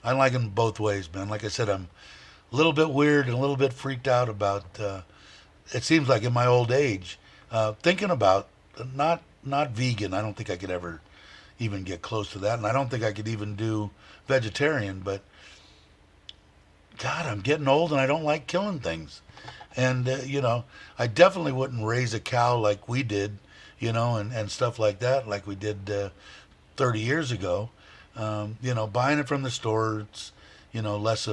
I like him both ways, man. Like I said, I'm a little bit weird and a little bit freaked out about. It seems like in my old age, thinking about not vegan. I don't think I could ever even get close to that, and I don't think I could even do vegetarian. But God, I'm getting old and I don't like killing things. And, I definitely wouldn't raise a cow like we did, and stuff like that, like we did 30 years ago. Buying it from the store, it's, less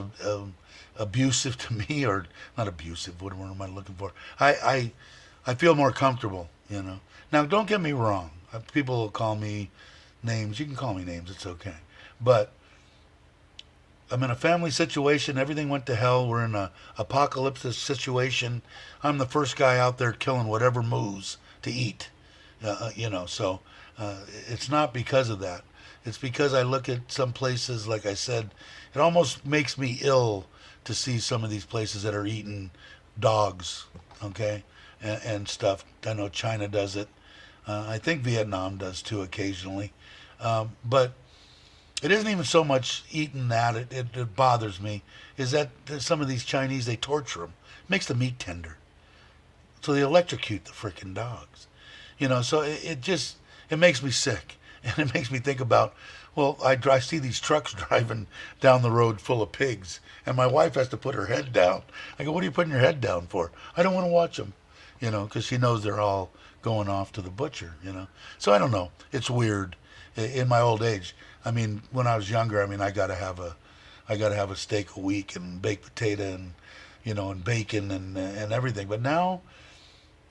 abusive to me, or not abusive, what word am I looking for? I feel more comfortable, Now, don't get me wrong. People will call me names. You can call me names. It's okay. But I'm in a family situation. Everything went to hell. We're in a apocalypse situation. I'm the first guy out there killing whatever moves to eat. So it's not because of that. It's because I look at some places, like I said, it almost makes me ill to see some of these places that are eating dogs, okay, and stuff. I know China does it. I think Vietnam does too occasionally. But it isn't even so much eating that. It bothers me. Is that some of these Chinese, they torture them. It makes the meat tender. So they electrocute the freaking dogs. So it makes me sick. And it makes me think about, well, I see these trucks driving down the road full of pigs. And my wife has to put her head down. I go, what are you putting your head down for? I don't want to watch them. Because she knows they're all going off to the butcher, So I don't know. It's weird. In my old age, I mean, when I was younger, I mean, I gotta have a steak a week and baked potato and, and bacon and everything. But now,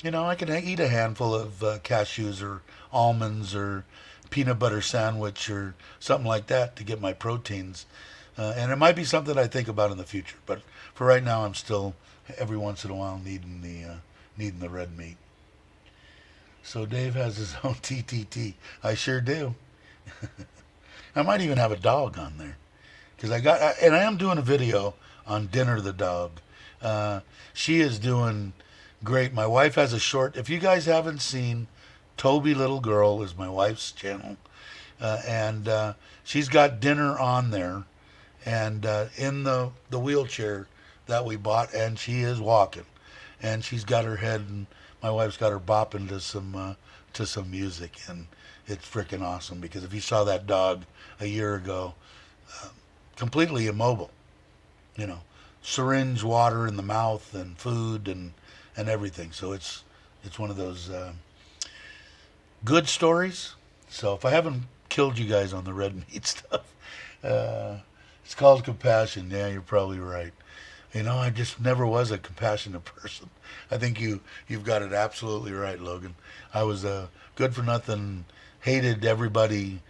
I can eat a handful of cashews or almonds or peanut butter sandwich or something like that to get my proteins. And it might be something I think about in the future. But for right now, I'm still every once in a while needing the red meat. So Dave has his own TTT. I sure do. I might even have a dog on there, because I am doing a video on Dinner the dog. She is doing great. My wife has a short. If you guys haven't seen, Toby Little Girl is my wife's channel, and she's got Dinner on there, and in the wheelchair that we bought, and she is walking, and she's got her head, and my wife's got her bopping to some music, and it's freaking awesome, because if you saw that dog a year ago, completely immobile, syringe water in the mouth and food and everything. So it's one of those good stories. So if I haven't killed you guys on the red meat stuff, it's called compassion. Yeah, you're probably right. I just never was a compassionate person. I think you've got it absolutely right, Logan. I was good for nothing, hated everybody.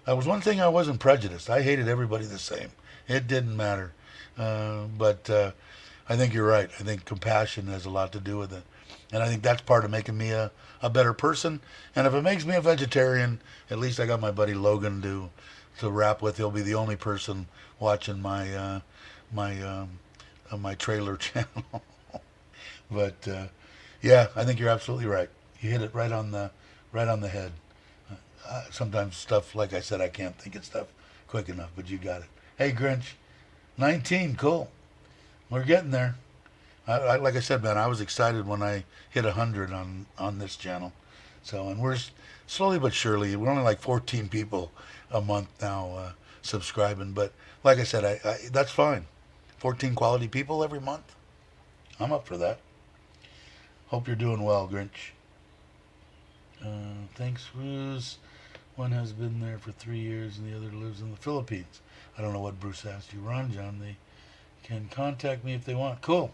That was one thing, I wasn't prejudiced. I hated everybody the same. It didn't matter. But I think you're right. I think compassion has a lot to do with it. And I think that's part of making me a better person. And if it makes me a vegetarian, at least I got my buddy Logan to rap with. He'll be the only person watching my trailer channel. But yeah, I think you're absolutely right. You hit it right on the head. Sometimes stuff, like I said, I can't think of stuff quick enough, but you got it. Hey, Grinch, 19, cool. We're getting there. Like I said, man, I was excited when I hit 100 on this channel. So, and we're slowly but surely, we're only like 14 people a month now subscribing. But like I said, I that's fine. 14 quality people every month. I'm up for that. Hope you're doing well, Grinch. Thanks, Bruce. One has been there for 3 years and the other lives in the Philippines. I don't know what Bruce asked you. Ron John, they can contact me if they want. Cool.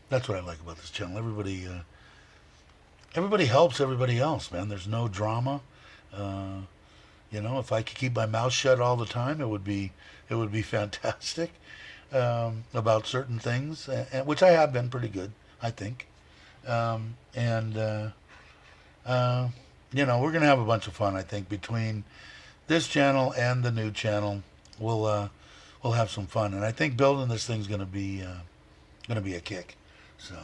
That's what I like about this channel. Everybody helps everybody else, man. There's no drama. If I could keep my mouth shut all the time, it would be fantastic. about certain things, which I have been pretty good, I think. And we're gonna have a bunch of fun. I think between this channel and the new channel, we'll have some fun. And I think building this thing's gonna be a kick. So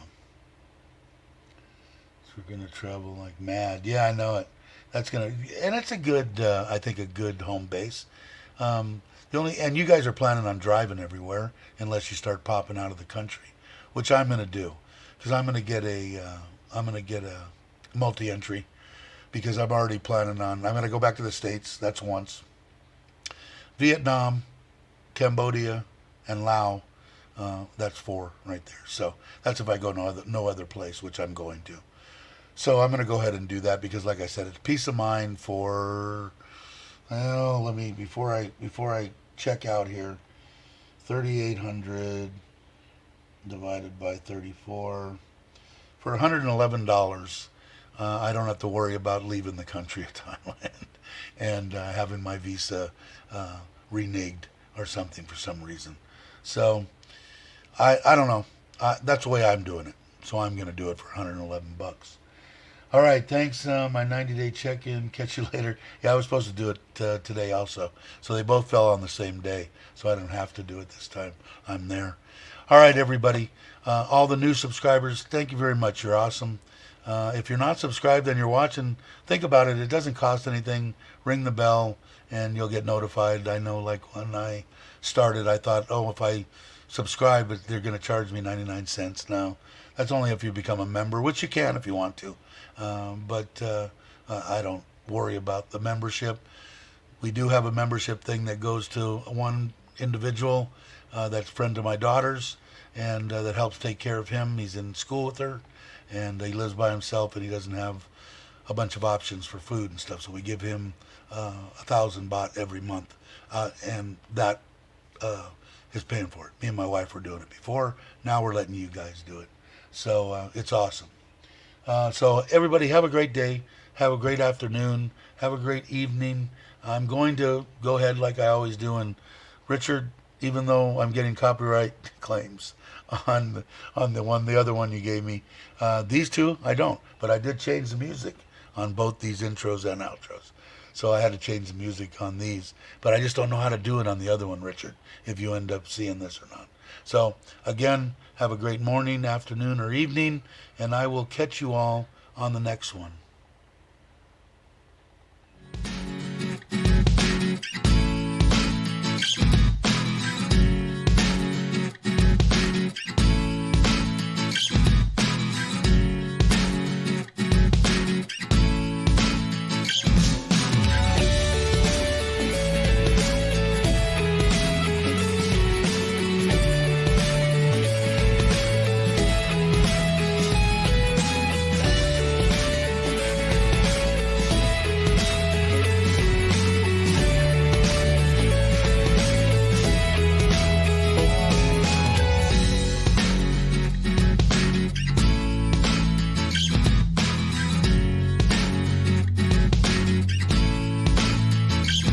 we're gonna travel like mad. Yeah, I know it. And it's a good, I think, a good home base. And you guys are planning on driving everywhere unless you start popping out of the country, which I'm gonna do, because I'm gonna get a multi-entry, because I'm already planning on. I'm gonna go back to the States. That's once. Vietnam, Cambodia, and Laos. That's 4 right there. So that's if I go no other place, which I'm going to. So I'm going to go ahead and do that because, like I said, it's peace of mind for. Well, before I check out here, 3,800 divided by 34 for $111. I don't have to worry about leaving the country of Thailand and having my visa reneged or something for some reason. So I don't know. That's the way I'm doing it. So I'm going to do it for $111. All right, thanks. My 90-day check-in. Catch you later. Yeah, I was supposed to do it today also. So they both fell on the same day. So I don't have to do it this time. I'm there. All right, everybody. All the new subscribers, thank you very much. You're awesome. If you're not subscribed and you're watching, think about it. It doesn't cost anything. Ring the bell and you'll get notified. I know, like when I started, I thought, if I subscribe, they're going to charge me 99 cents. Now, that's only if you become a member, which you can if you want to. But I don't worry about the membership. We do have a membership thing that goes to one individual that's a friend of my daughter's, and that helps take care of him. He's in school with her, and he lives by himself, and he doesn't have a bunch of options for food and stuff. So we give him 1,000 baht every month, and that is paying for it. Me and my wife were doing it before. Now we're letting you guys do it. So it's awesome. So everybody have a great day. Have a great afternoon. Have a great evening. I'm going to go ahead like I always do. And Richard, even though I'm getting copyright claims on the other one you gave me, these two I don't. But I did change the music on both these intros and outros. So I had to change the music on these. But I just don't know how to do it on the other one, Richard, if you end up seeing this or not. So again, have a great morning, afternoon, or evening, and I will catch you all on the next one.